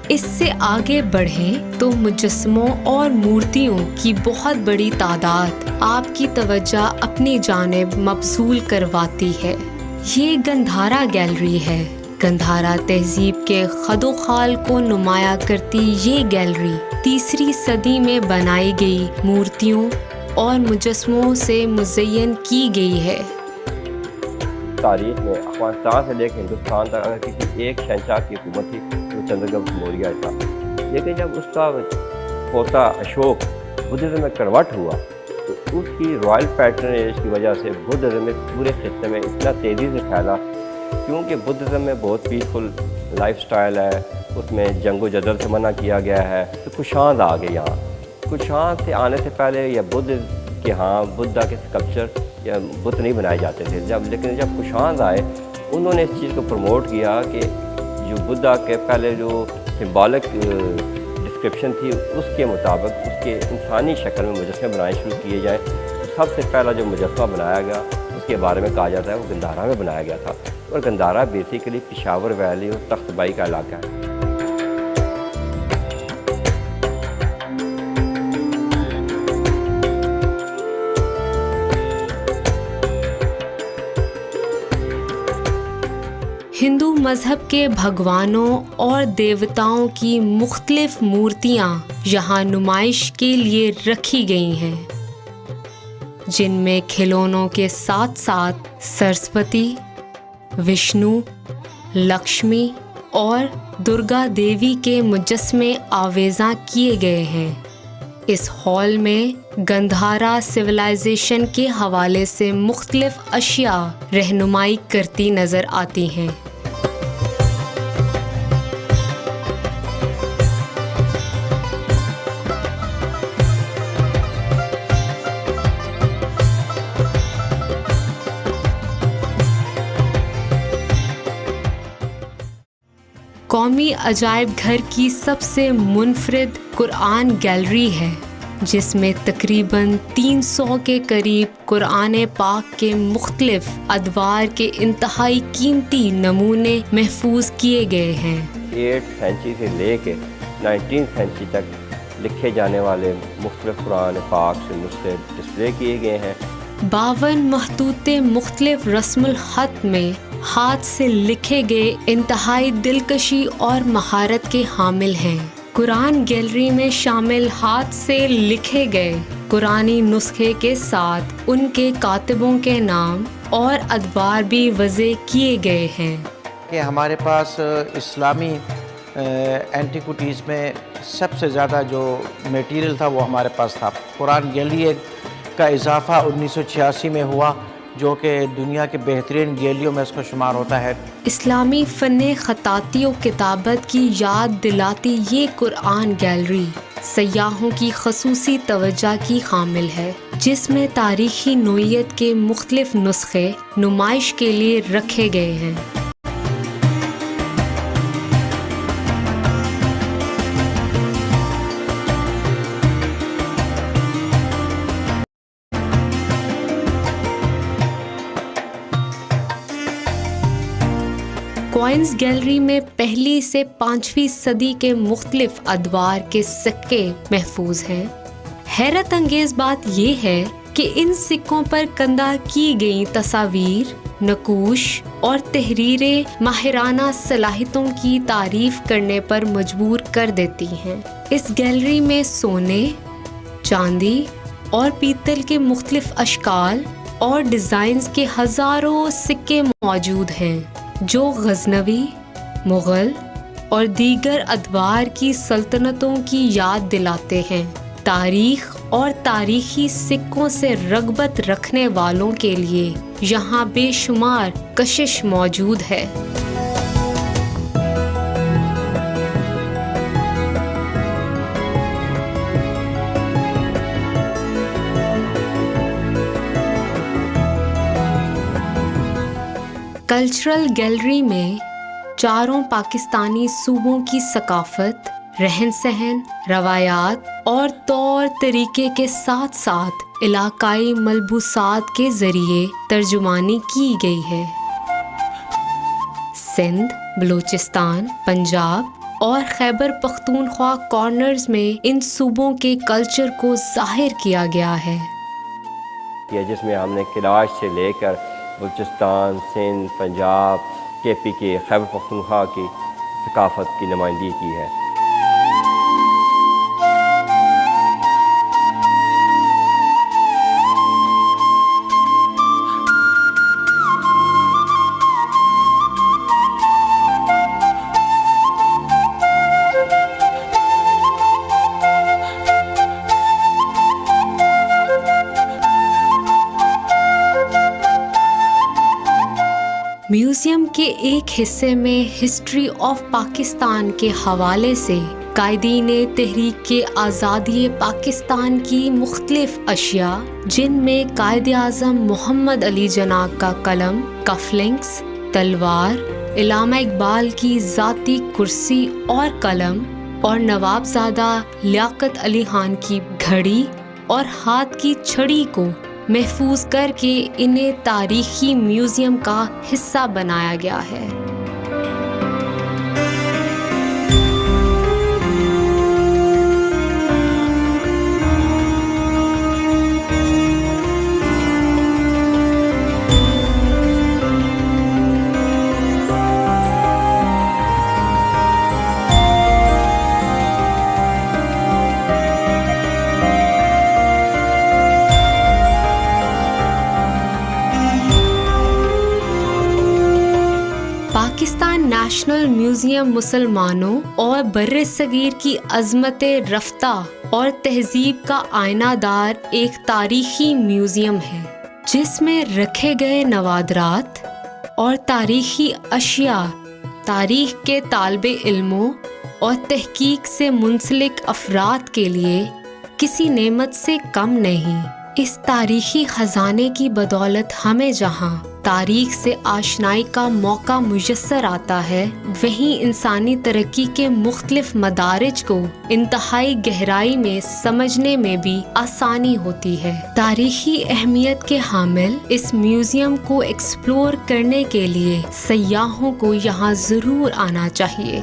اس سے آگے بڑھیں تو مجسموں اور مورتیوں کی بہت بڑی تعداد آپ کی توجہ اپنی جانب مبذول کرواتی ہے۔ یہ گندھارا گیلری ہے۔ گندھارا تہذیب کے خد و خال کو نمایاں کرتی یہ گیلری 3 صدی میں بنائی گئی مورتیوں اور مجسموں سے مزین کی گئی ہے۔ تاریخ میں افغانستان سے لے کے ہندوستان تک اگر کسی ایک شہنشاہ کی حکومت تھی تو چندر گپت موریہ تھا، لیکن جب اس کا پوتا اشوک بدھزم میں کنورٹ ہوا تو اس کی رائل پیٹرنیج کی وجہ سے بدھزم میں پورے خطے میں اتنا تیزی سے پھیلا، کیونکہ بدھزم میں بہت پیسفل لائف سٹائل ہے، اس میں جنگ و جدل سے منع کیا گیا ہے. تو کشاند آ گئے یہاں. کشاند سے آنے سے پہلے یا بدھ کے ہاں بدھا کے اسکلپچر یا بت نہیں بنائے جاتے تھے، لیکن جب کشاند آئے انہوں نے اس چیز کو پروموٹ کیا کہ جو بدھا کے پہلے جو سمبولک ڈسکرپشن تھی اس کے مطابق اس کے انسانی شکل میں مجسمے بنائے شروع کیے جائیں. سب سے پہلا جو مجسمہ بنایا گیا اس کے بارے میں کہا جاتا ہے وہ گندھارا میں بنایا گیا تھا، اور گندھارا بیسیکلی پشاور ویلی اور تخت بائی کا علاقہ ہے. ہندو مذہب کے بھگوانوں اور دیوتاؤں کی مختلف مورتیاں یہاں نمائش کے لیے رکھی گئی ہیں، جن میں کھلونوں کے ساتھ ساتھ سرسوتی، وشنو، لکشمی اور درگا دیوی کے مجسمے آویزاں کیے گئے ہیں. اس ہال میں گندھارا سویلائزیشن کے حوالے سے مختلف اشیاء رہنمائی کرتی نظر آتی ہیں. قومی عجائب گھر کی سب سے منفرد قرآن گیلری ہے، جس میں تقریباً 300 کے قریب قرآن پاک کے مختلف ادوار کے انتہائی قیمتی نمونے محفوظ کیے گئے ہیں. 8th سینچری سے لے کے 19th سینچری تک لکھے جانے والے مختلف قرآن پاک سے نسخے ڈسپلے کیے گئے ہیں. 52 مخطوطے مختلف رسم الخط میں ہاتھ سے لکھے گئے انتہائی دلکشی اور مہارت کے حامل ہیں. قرآن گیلری میں شامل ہاتھ سے لکھے گئے قرآنی نسخے کے ساتھ ان کے کاتبوں کے نام اور ادوار بھی وضع کیے گئے ہیں. کہ ہمارے پاس اسلامی اینٹیکوٹیز میں سب سے زیادہ جو میٹیریل تھا وہ ہمارے پاس تھا. قرآن گیلری کا اضافہ 1986 میں ہوا، جو کہ دنیا کے بہترین گیلریوں میں اس کو شمار ہوتا ہے. اسلامی فن خطاطی و کتابت کی یاد دلاتی یہ قرآن گیلری سیاحوں کی خصوصی توجہ کی حامل ہے، جس میں تاریخی نوعیت کے مختلف نسخے نمائش کے لیے رکھے گئے ہیں. کوائنز گیلری میں پہلی سے 5ویں صدی کے مختلف ادوار کے سکے محفوظ ہیں. حیرت انگیز بات یہ ہے کہ ان سکوں پر کندہ کی گئی تصاویر، نقوش اور تحریریں ماہرانہ صلاحیتوں کی تعریف کرنے پر مجبور کر دیتی ہیں. اس گیلری میں سونے، چاندی اور پیتل کے مختلف اشکال اور ڈیزائنز کے ہزاروں سکے موجود ہیں، جو غزنوی، مغل اور دیگر ادوار کی سلطنتوں کی یاد دلاتے ہیں. تاریخ اور تاریخی سکوں سے رغبت رکھنے والوں کے لیے یہاں بے شمار کشش موجود ہے. کلچرل گیلری میں چاروں پاکستانی صوبوں کی ثقافت، رہن سہن، روایات اور طور طریقے کے ساتھ ساتھ علاقائی ملبوسات کے ذریعے ترجمانی کی گئی ہے. سندھ، بلوچستان، پنجاب اور خیبر پختونخوا کارنرز میں ان صوبوں کے کلچر کو ظاہر کیا گیا ہے. جس میں ہم نے کلاش سے لے کر بلوچستان، سندھ، پنجاب، کے پی کے خیبر پختونخوا کی ثقافت کی نمائندگی کی ہے. میوزیم کے ایک حصے میں ہسٹری آف پاکستان کے حوالے سے قائدین تحریک کے آزادی پاکستان کی مختلف اشیاء، جن میں قائد اعظم محمد علی جناح کا قلم، کف لنکس، تلوار، علامہ اقبال کی ذاتی کرسی اور قلم، اور نوابزادہ لیاقت علی خان کی گھڑی اور ہاتھ کی چھڑی کو محفوظ کر کے انہیں تاریخی میوزیم کا حصہ بنایا گیا ہے۔ پاکستان نیشنل میوزیم مسلمانوں اور بر صغیر کی عظمت رفتہ اور تہذیب کا آئینہ دار ایک تاریخی میوزیم ہے، جس میں رکھے گئے نوادرات اور تاریخی اشیاء تاریخ کے طالب علموں اور تحقیق سے منسلک افراد کے لیے کسی نعمت سے کم نہیں۔ اس تاریخی خزانے کی بدولت ہمیں جہاں تاریخ سے آشنائی کا موقع میسر آتا ہے، وہیں انسانی ترقی کے مختلف مدارج کو انتہائی گہرائی میں سمجھنے میں بھی آسانی ہوتی ہے۔ تاریخی اہمیت کے حامل اس میوزیم کو ایکسپلور کرنے کے لیے سیاحوں کو یہاں ضرور آنا چاہیے۔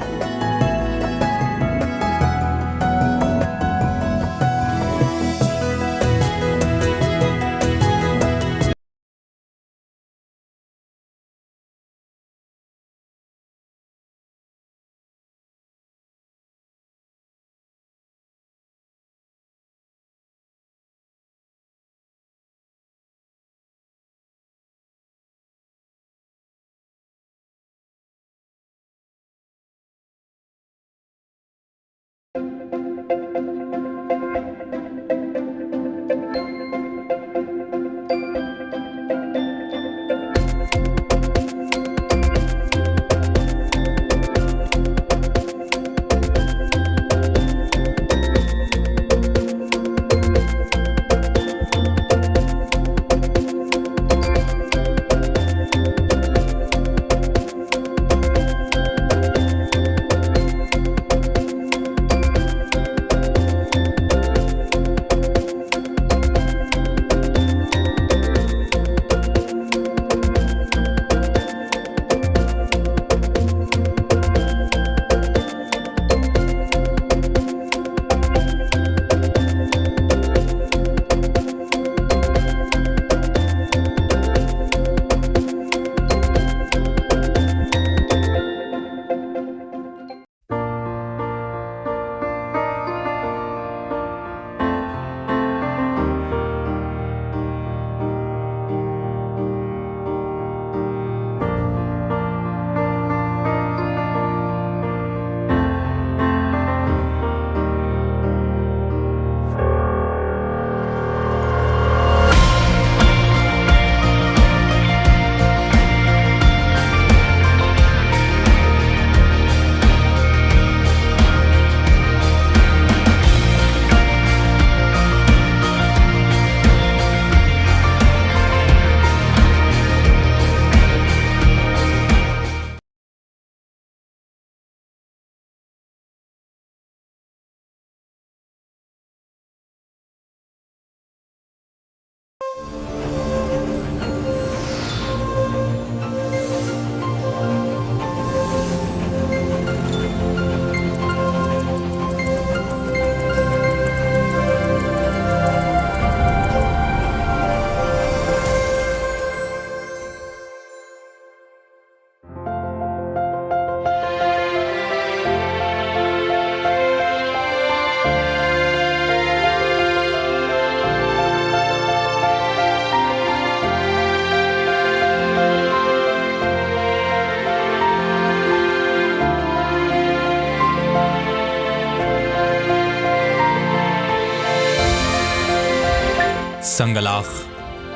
سنگلاخ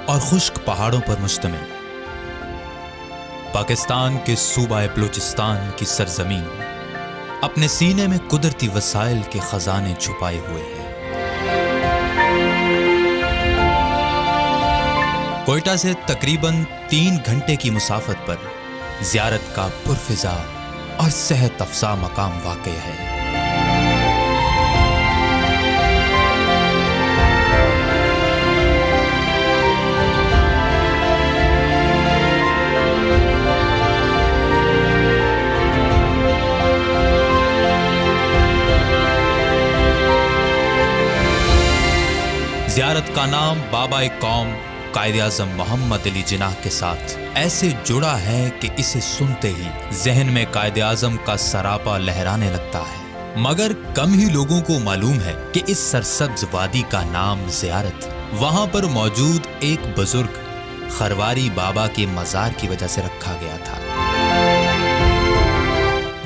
اور خشک پہاڑوں پر مشتمل پاکستان کے صوبہ بلوچستان کی سرزمین اپنے سینے میں قدرتی وسائل کے خزانے چھپائے ہوئے ہیں۔ کوئٹہ سے تقریباً 3 گھنٹے کی مسافت پر زیارت کا پرفضا اور صحت افزا مقام واقع ہے۔ زیارت کا نام بابا قوم قائد اعظم محمد علی جناح کے ساتھ ایسے جڑا ہے کہ اسے سنتے ہی ذہن میں قائد اعظم کا سراپا لہرانے لگتا ہے، مگر کم ہی لوگوں کو معلوم ہے کہ اس سرسبز وادی کا نام زیارت وہاں پر موجود ایک بزرگ خرواری بابا کے مزار کی وجہ سے رکھا گیا تھا۔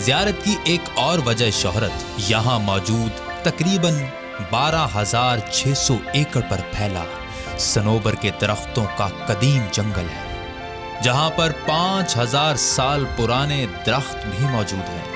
زیارت کی ایک اور وجہ شہرت یہاں موجود تقریباً 12,600 ایکڑ پر پھیلا صنوبر کے درختوں کا قدیم جنگل ہے، جہاں پر 5,000 سال پرانے درخت بھی موجود ہیں۔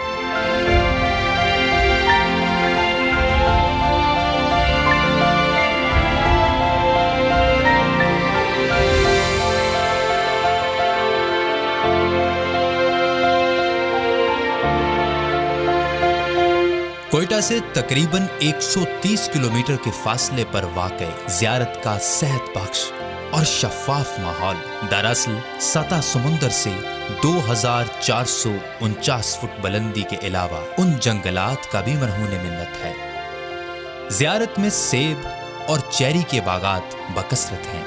کوئٹہ سے تقریباً 130 کلومیٹر کے فاصلے پر واقع زیارت کا صحت بخش اور شفاف ماحول دراصل سطح سمندر سے 2,449 فٹ بلندی کے علاوہ ان جنگلات کا بھی مرہون منت ہے۔ زیارت میں سیب اور چیری کے باغات بکثرت ہیں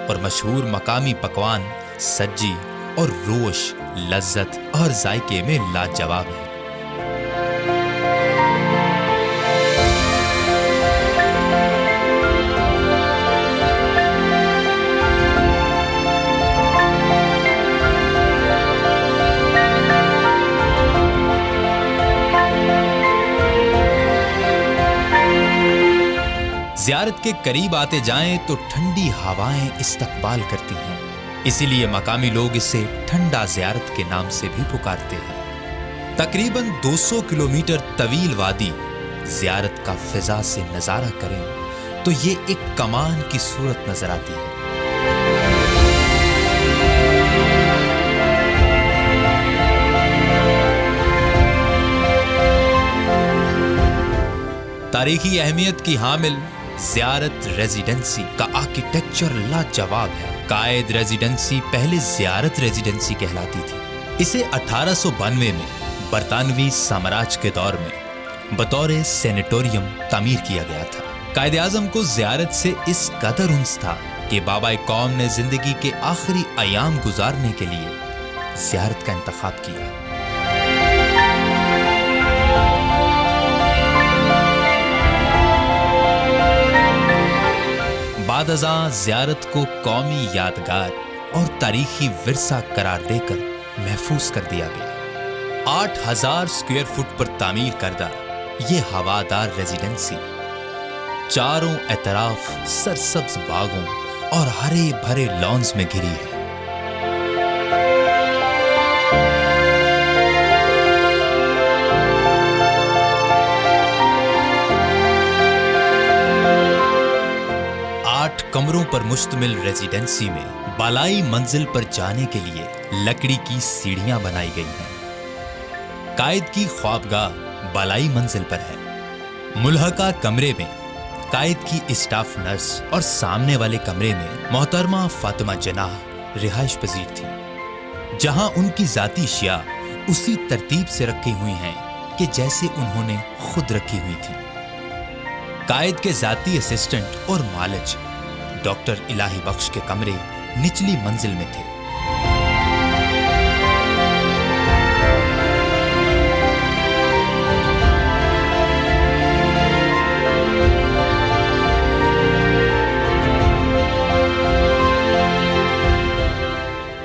اور مشہور مقامی پکوان سجی اور روش لذت اور ذائقے میں لاجواب ہیں۔ زیارت کے قریب آتے جائیں تو ٹھنڈی ہوائیں استقبال کرتی ہیں، اسی لیے مقامی لوگ اسے ٹھنڈا زیارت کے نام سے بھی پکارتے ہیں۔ تقریباً 200 کلومیٹر طویل وادی زیارت کا فضا سے نظارہ کریں تو یہ ایک کمان کی صورت نظر آتی ہے۔ تاریخی اہمیت کی حامل زیارت ریزیڈنسی کا آرکیٹیکچر لاجواب ہے۔ قائد ریزیڈنسی پہلے زیارت ریزیڈنسی کہلاتی تھی۔ اسے 1892 میں برطانوی سامراج کے دور میں بطور سینیٹوریم تعمیر کیا گیا تھا۔ قائد اعظم کو زیارت سے اس قدر انس تھا کہ بابا قوم نے زندگی کے آخری ایام گزارنے کے لیے زیارت کا انتخاب کیا۔ بعد ازاں زیارت کو قومی یادگار اور تاریخی ورثہ قرار دے کر محفوظ کر دیا گیا۔ 8,000 اسکوائر فٹ پر تعمیر کردہ یہ ہوادار ریزیڈنسی چاروں اطراف سرسبز باغوں اور ہرے بھرے لانز میں گھری ہے۔ کمروں پر مشتمل ریزیڈنسی میں بالائی منزل پر جانے کے لیے لکڑی کی سیڑھیاں بنائی گئی ہیں۔ قائد کی خوابگاہ بالائی منزل پر ہے۔ ملحقہ کمرے میں قائد کی اسٹاف نرس اور سامنے والے کمرے میں محترمہ فاطمہ جناح رہائش پذیر تھی، جہاں ان کی ذاتی اشیاء اسی ترتیب سے رکھی ہوئی ہیں کہ جیسے انہوں نے خود رکھی ہوئی تھی۔ قائد کے ذاتی اسسٹنٹ اور معالج ڈاکٹر الہی بخش کے کمرے نچلی منزل میں تھے۔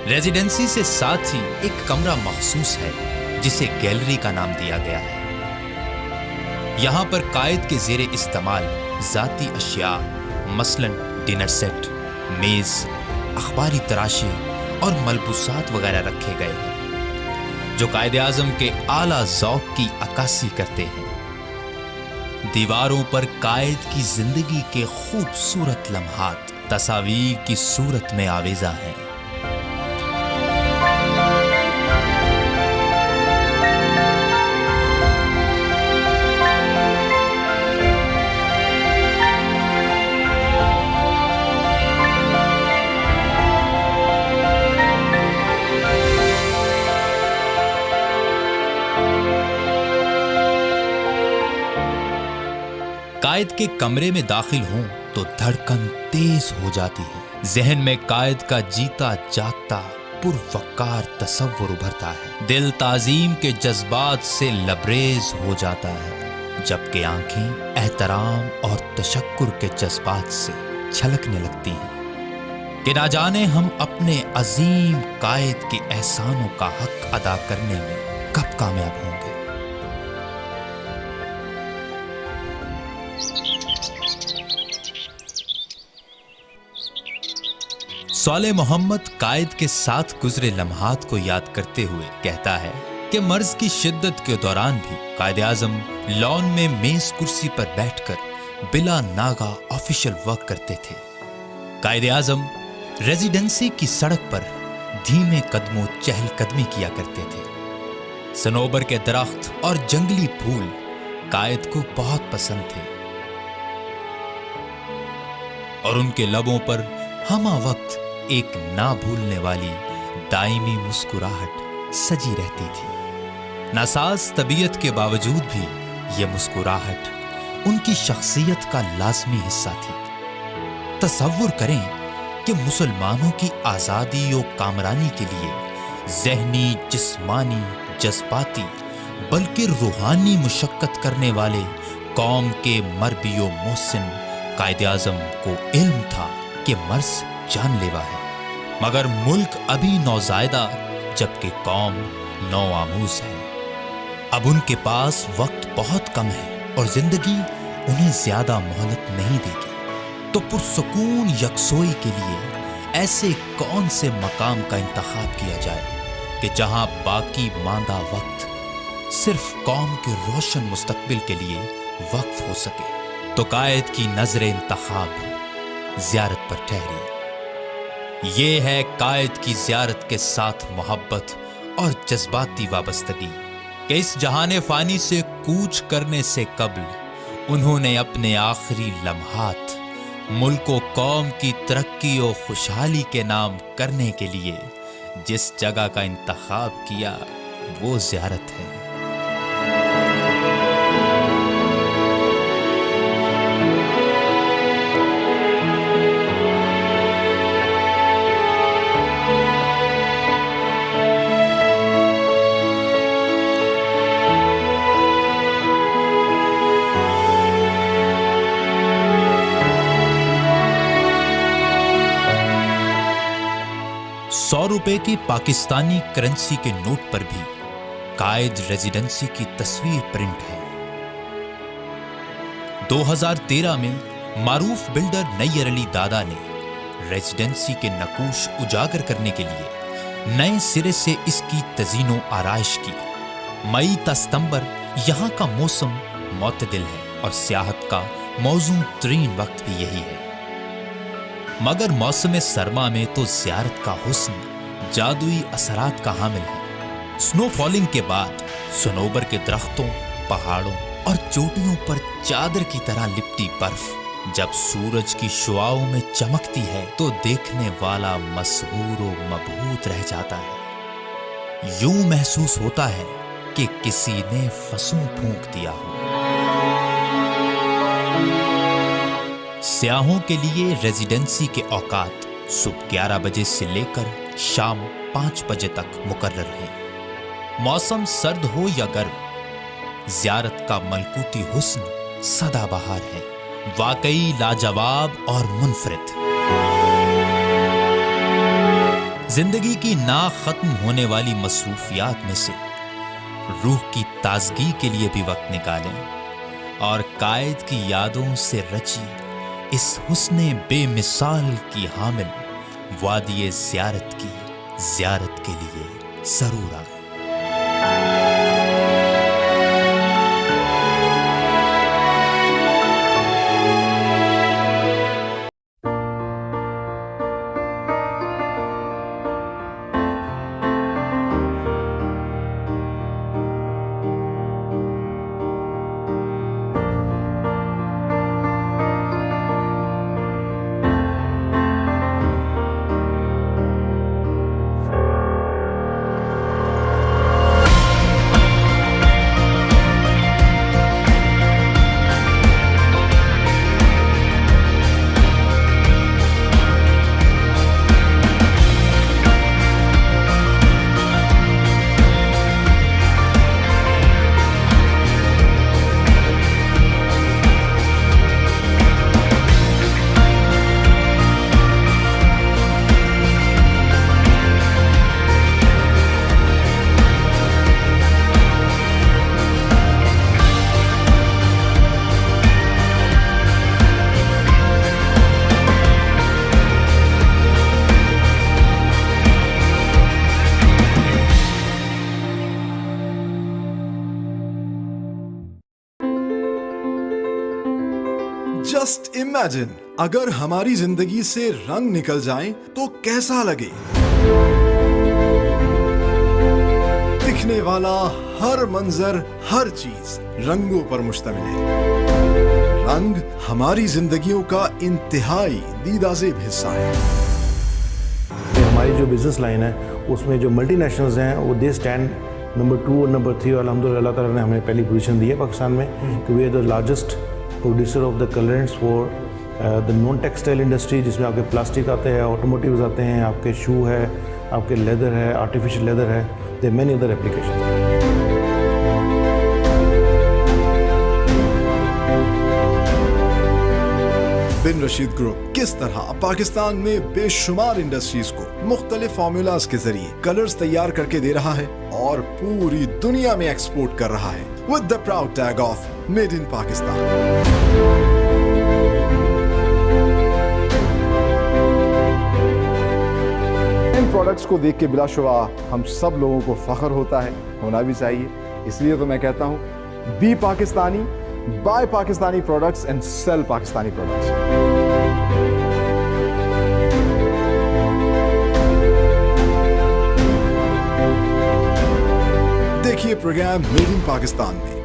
ریزیڈنسی سے ساتھ ہی ایک کمرہ مخصوص ہے جسے گیلری کا نام دیا گیا ہے۔ یہاں پر قائد کے زیر استعمال ذاتی اشیاء مثلاً ڈنر سیٹ، میز، اخباری تراشے اور ملبوسات وغیرہ رکھے گئے ہیں جو قائد اعظم کے اعلیٰ ذوق کی عکاسی کرتے ہیں۔ دیواروں پر قائد کی زندگی کے خوبصورت لمحات تصاویر کی صورت میں آویزاں ہیں۔ قائد کے کمرے میں داخل ہوں تو دھڑکن تیز ہو جاتی ہے، ذہن میں قائد کا جیتا جاگتا پروقار تصور ابھرتا ہے، دل تعظیم کے جذبات سے لبریز ہو جاتا ہے، جبکہ آنکھیں احترام اور تشکر کے جذبات سے چھلکنے لگتی ہیں کہ نہ جانے ہم اپنے عظیم قائد کے احسانوں کا حق ادا کرنے میں کب کامیاب ہوں گے۔ صالح محمد قائد کے ساتھ گزرے لمحات کو یاد کرتے ہوئے کہتا ہے کہ مرض کی شدت کے دوران بھی قائد اعظم لان میں میز کرسی پر بیٹھ کر بلا ناغہ آفیشل ورک کرتے تھے۔ قائد اعظم ریزیڈنسی کی سڑک پر دھیمے قدموں چہل قدمی کیا کرتے تھے۔ صنوبر کے درخت اور جنگلی پھول قائد کو بہت پسند تھے اور ان کے لبوں پر ہمہ وقت ایک نہ بھولنے والی دائمی مسکراہٹ سجی رہتی تھی۔ ناساز طبیعت کے باوجود بھی یہ مسکراہٹ ان کی شخصیت کا لازمی حصہ تھی۔ تصور کریں کہ مسلمانوں کی آزادی و کامرانی کے لیے ذہنی، جسمانی، جذباتی بلکہ روحانی مشقت کرنے والے قوم کے مربی و محسن قائد اعظم کو علم تھا کہ مرض جان لیوا ہے، مگر ملک ابھی نوزائیدہ جبکہ قوم نو آموز ہے۔ اب ان کے پاس وقت بہت کم ہے اور زندگی انہیں زیادہ مہلت نہیں دے گی، تو پرسکون یکسوئی کے لیے ایسے کون سے مقام کا انتخاب کیا جائے کہ جہاں باقی ماندہ وقت صرف قوم کے روشن مستقبل کے لیے وقف ہو سکے۔ تو قائد کی نظر انتخاب زیارت پر ٹھہری۔ یہ ہے قائد کی زیارت کے ساتھ محبت اور جذباتی وابستگی کہ اس جہان فانی سے کوچ کرنے سے قبل انہوں نے اپنے آخری لمحات ملک و قوم کی ترقی و خوشحالی کے نام کرنے کے لیے جس جگہ کا انتخاب کیا وہ زیارت ہے۔ 100 روپے کی پاکستانی کرنسی کے نوٹ پر بھی قائد ریزیڈنسی کی تصویر پرنٹ ہے۔ 2013 میں معروف بلڈر نیّر علی دادا نے ریزیڈنسی کے نقوش اجاگر کرنے کے لیے نئے سرے سے اس کی تزئین و آرائش کی۔ مئی تا ستمبر یہاں کا موسم معتدل ہے اور سیاحت کا موزوں ترین وقت بھی یہی ہے، مگر موسم سرما میں تو زیارت کا حسن جادوئی اثرات کا حامل ہے۔ سنو فالنگ کے بعد صنوبر کے درختوں، پہاڑوں اور چوٹیوں پر چادر کی طرح لپٹی برف جب سورج کی شعاؤں میں چمکتی ہے تو دیکھنے والا مسحور و مبہوت رہ جاتا ہے۔ یوں محسوس ہوتا ہے کہ کسی نے فسوں پھونک دیا ہو۔ سیاحوں کے لیے ریزیڈنسی کے اوقات صبح 11 بجے سے لے کر شام 5 بجے تک مقرر ہیں۔ موسم سرد ہو یا گرم، زیارت کا ملکوتی حسن سدا بہار ہے، واقعی لاجواب اور منفرد۔ زندگی کی نا ختم ہونے والی مصروفیات میں سے روح کی تازگی کے لیے بھی وقت نکالیں اور قائد کی یادوں سے رچی اس حسن بے مثال کی حامل وادی زیارت کی زیارت کے لیے ضرور آئیں۔ جسٹ امیجن اگر ہماری زندگی سے رنگ نکل جائیں تو کیسا لگے؟ دکھنے والا ہر منظر، ہر چیز رنگوں پر مشتمل ہے۔ رنگ ہماری زندگیوں کا انتہائی دیدہ زیب حصہ ہے۔ ہماری جو بزنس لائن ہے اس میں جو ملٹی نیشنلز ہیں وہ دے اسٹینڈ نمبر 2 اور نمبر 3، اور الحمدللہ اللہ تعالیٰ نے ہمیں پہلی پوزیشن دی ہے پاکستان میں کہ we are the largest producer of the colourants for the non textile industry, جس میں آپ کے پلاسٹک آتے ہیں، آٹوموٹیوز آتے ہیں، آپ کے شو ہے، آپ کے لیدر ہے، آرٹیفیشیل لیدر ہے، there many other application. Bin Rashid group کس طرح پاکستان میں بے شمار انڈسٹریز کو مختلف فارمولاز کے ذریعے کلرز تیار کر کے دے رہا ہے اور پوری دنیا میں ایکسپورٹ کر رہا ہے with the proud tag of Made in Pakistan۔ In products کو دیکھ کے بلا شبہ ہم سب لوگوں کو فخر ہوتا ہے، ہونا بھی چاہیے۔ اس لیے تو میں کہتا ہوں be Pakistani, buy Pakistani products and sell Pakistani products. دیکھیے پروگرام میڈ ان پاکستان میں۔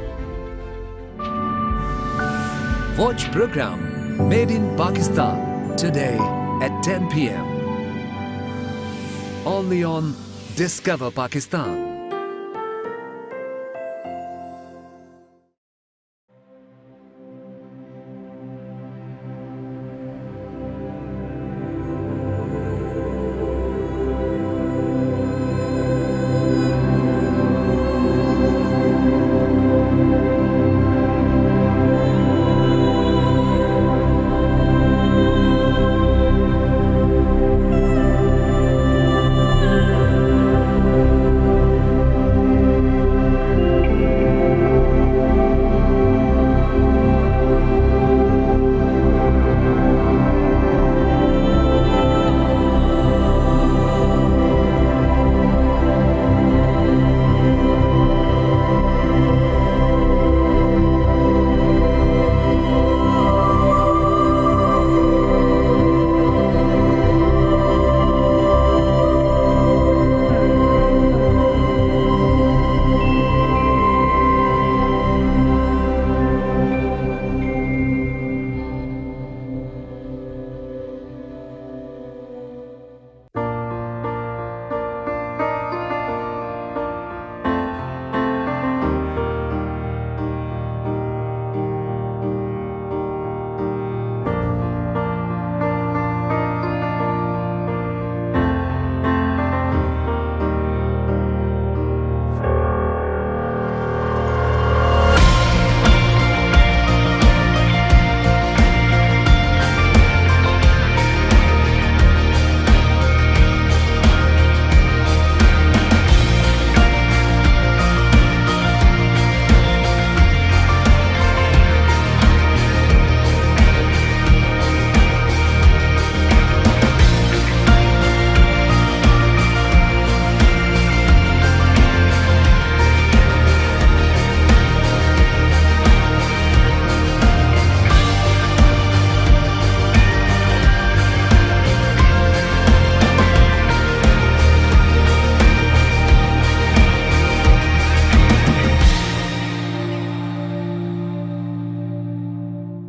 Watch programme made in Pakistan today at 10 p.m. only on Discover Pakistan.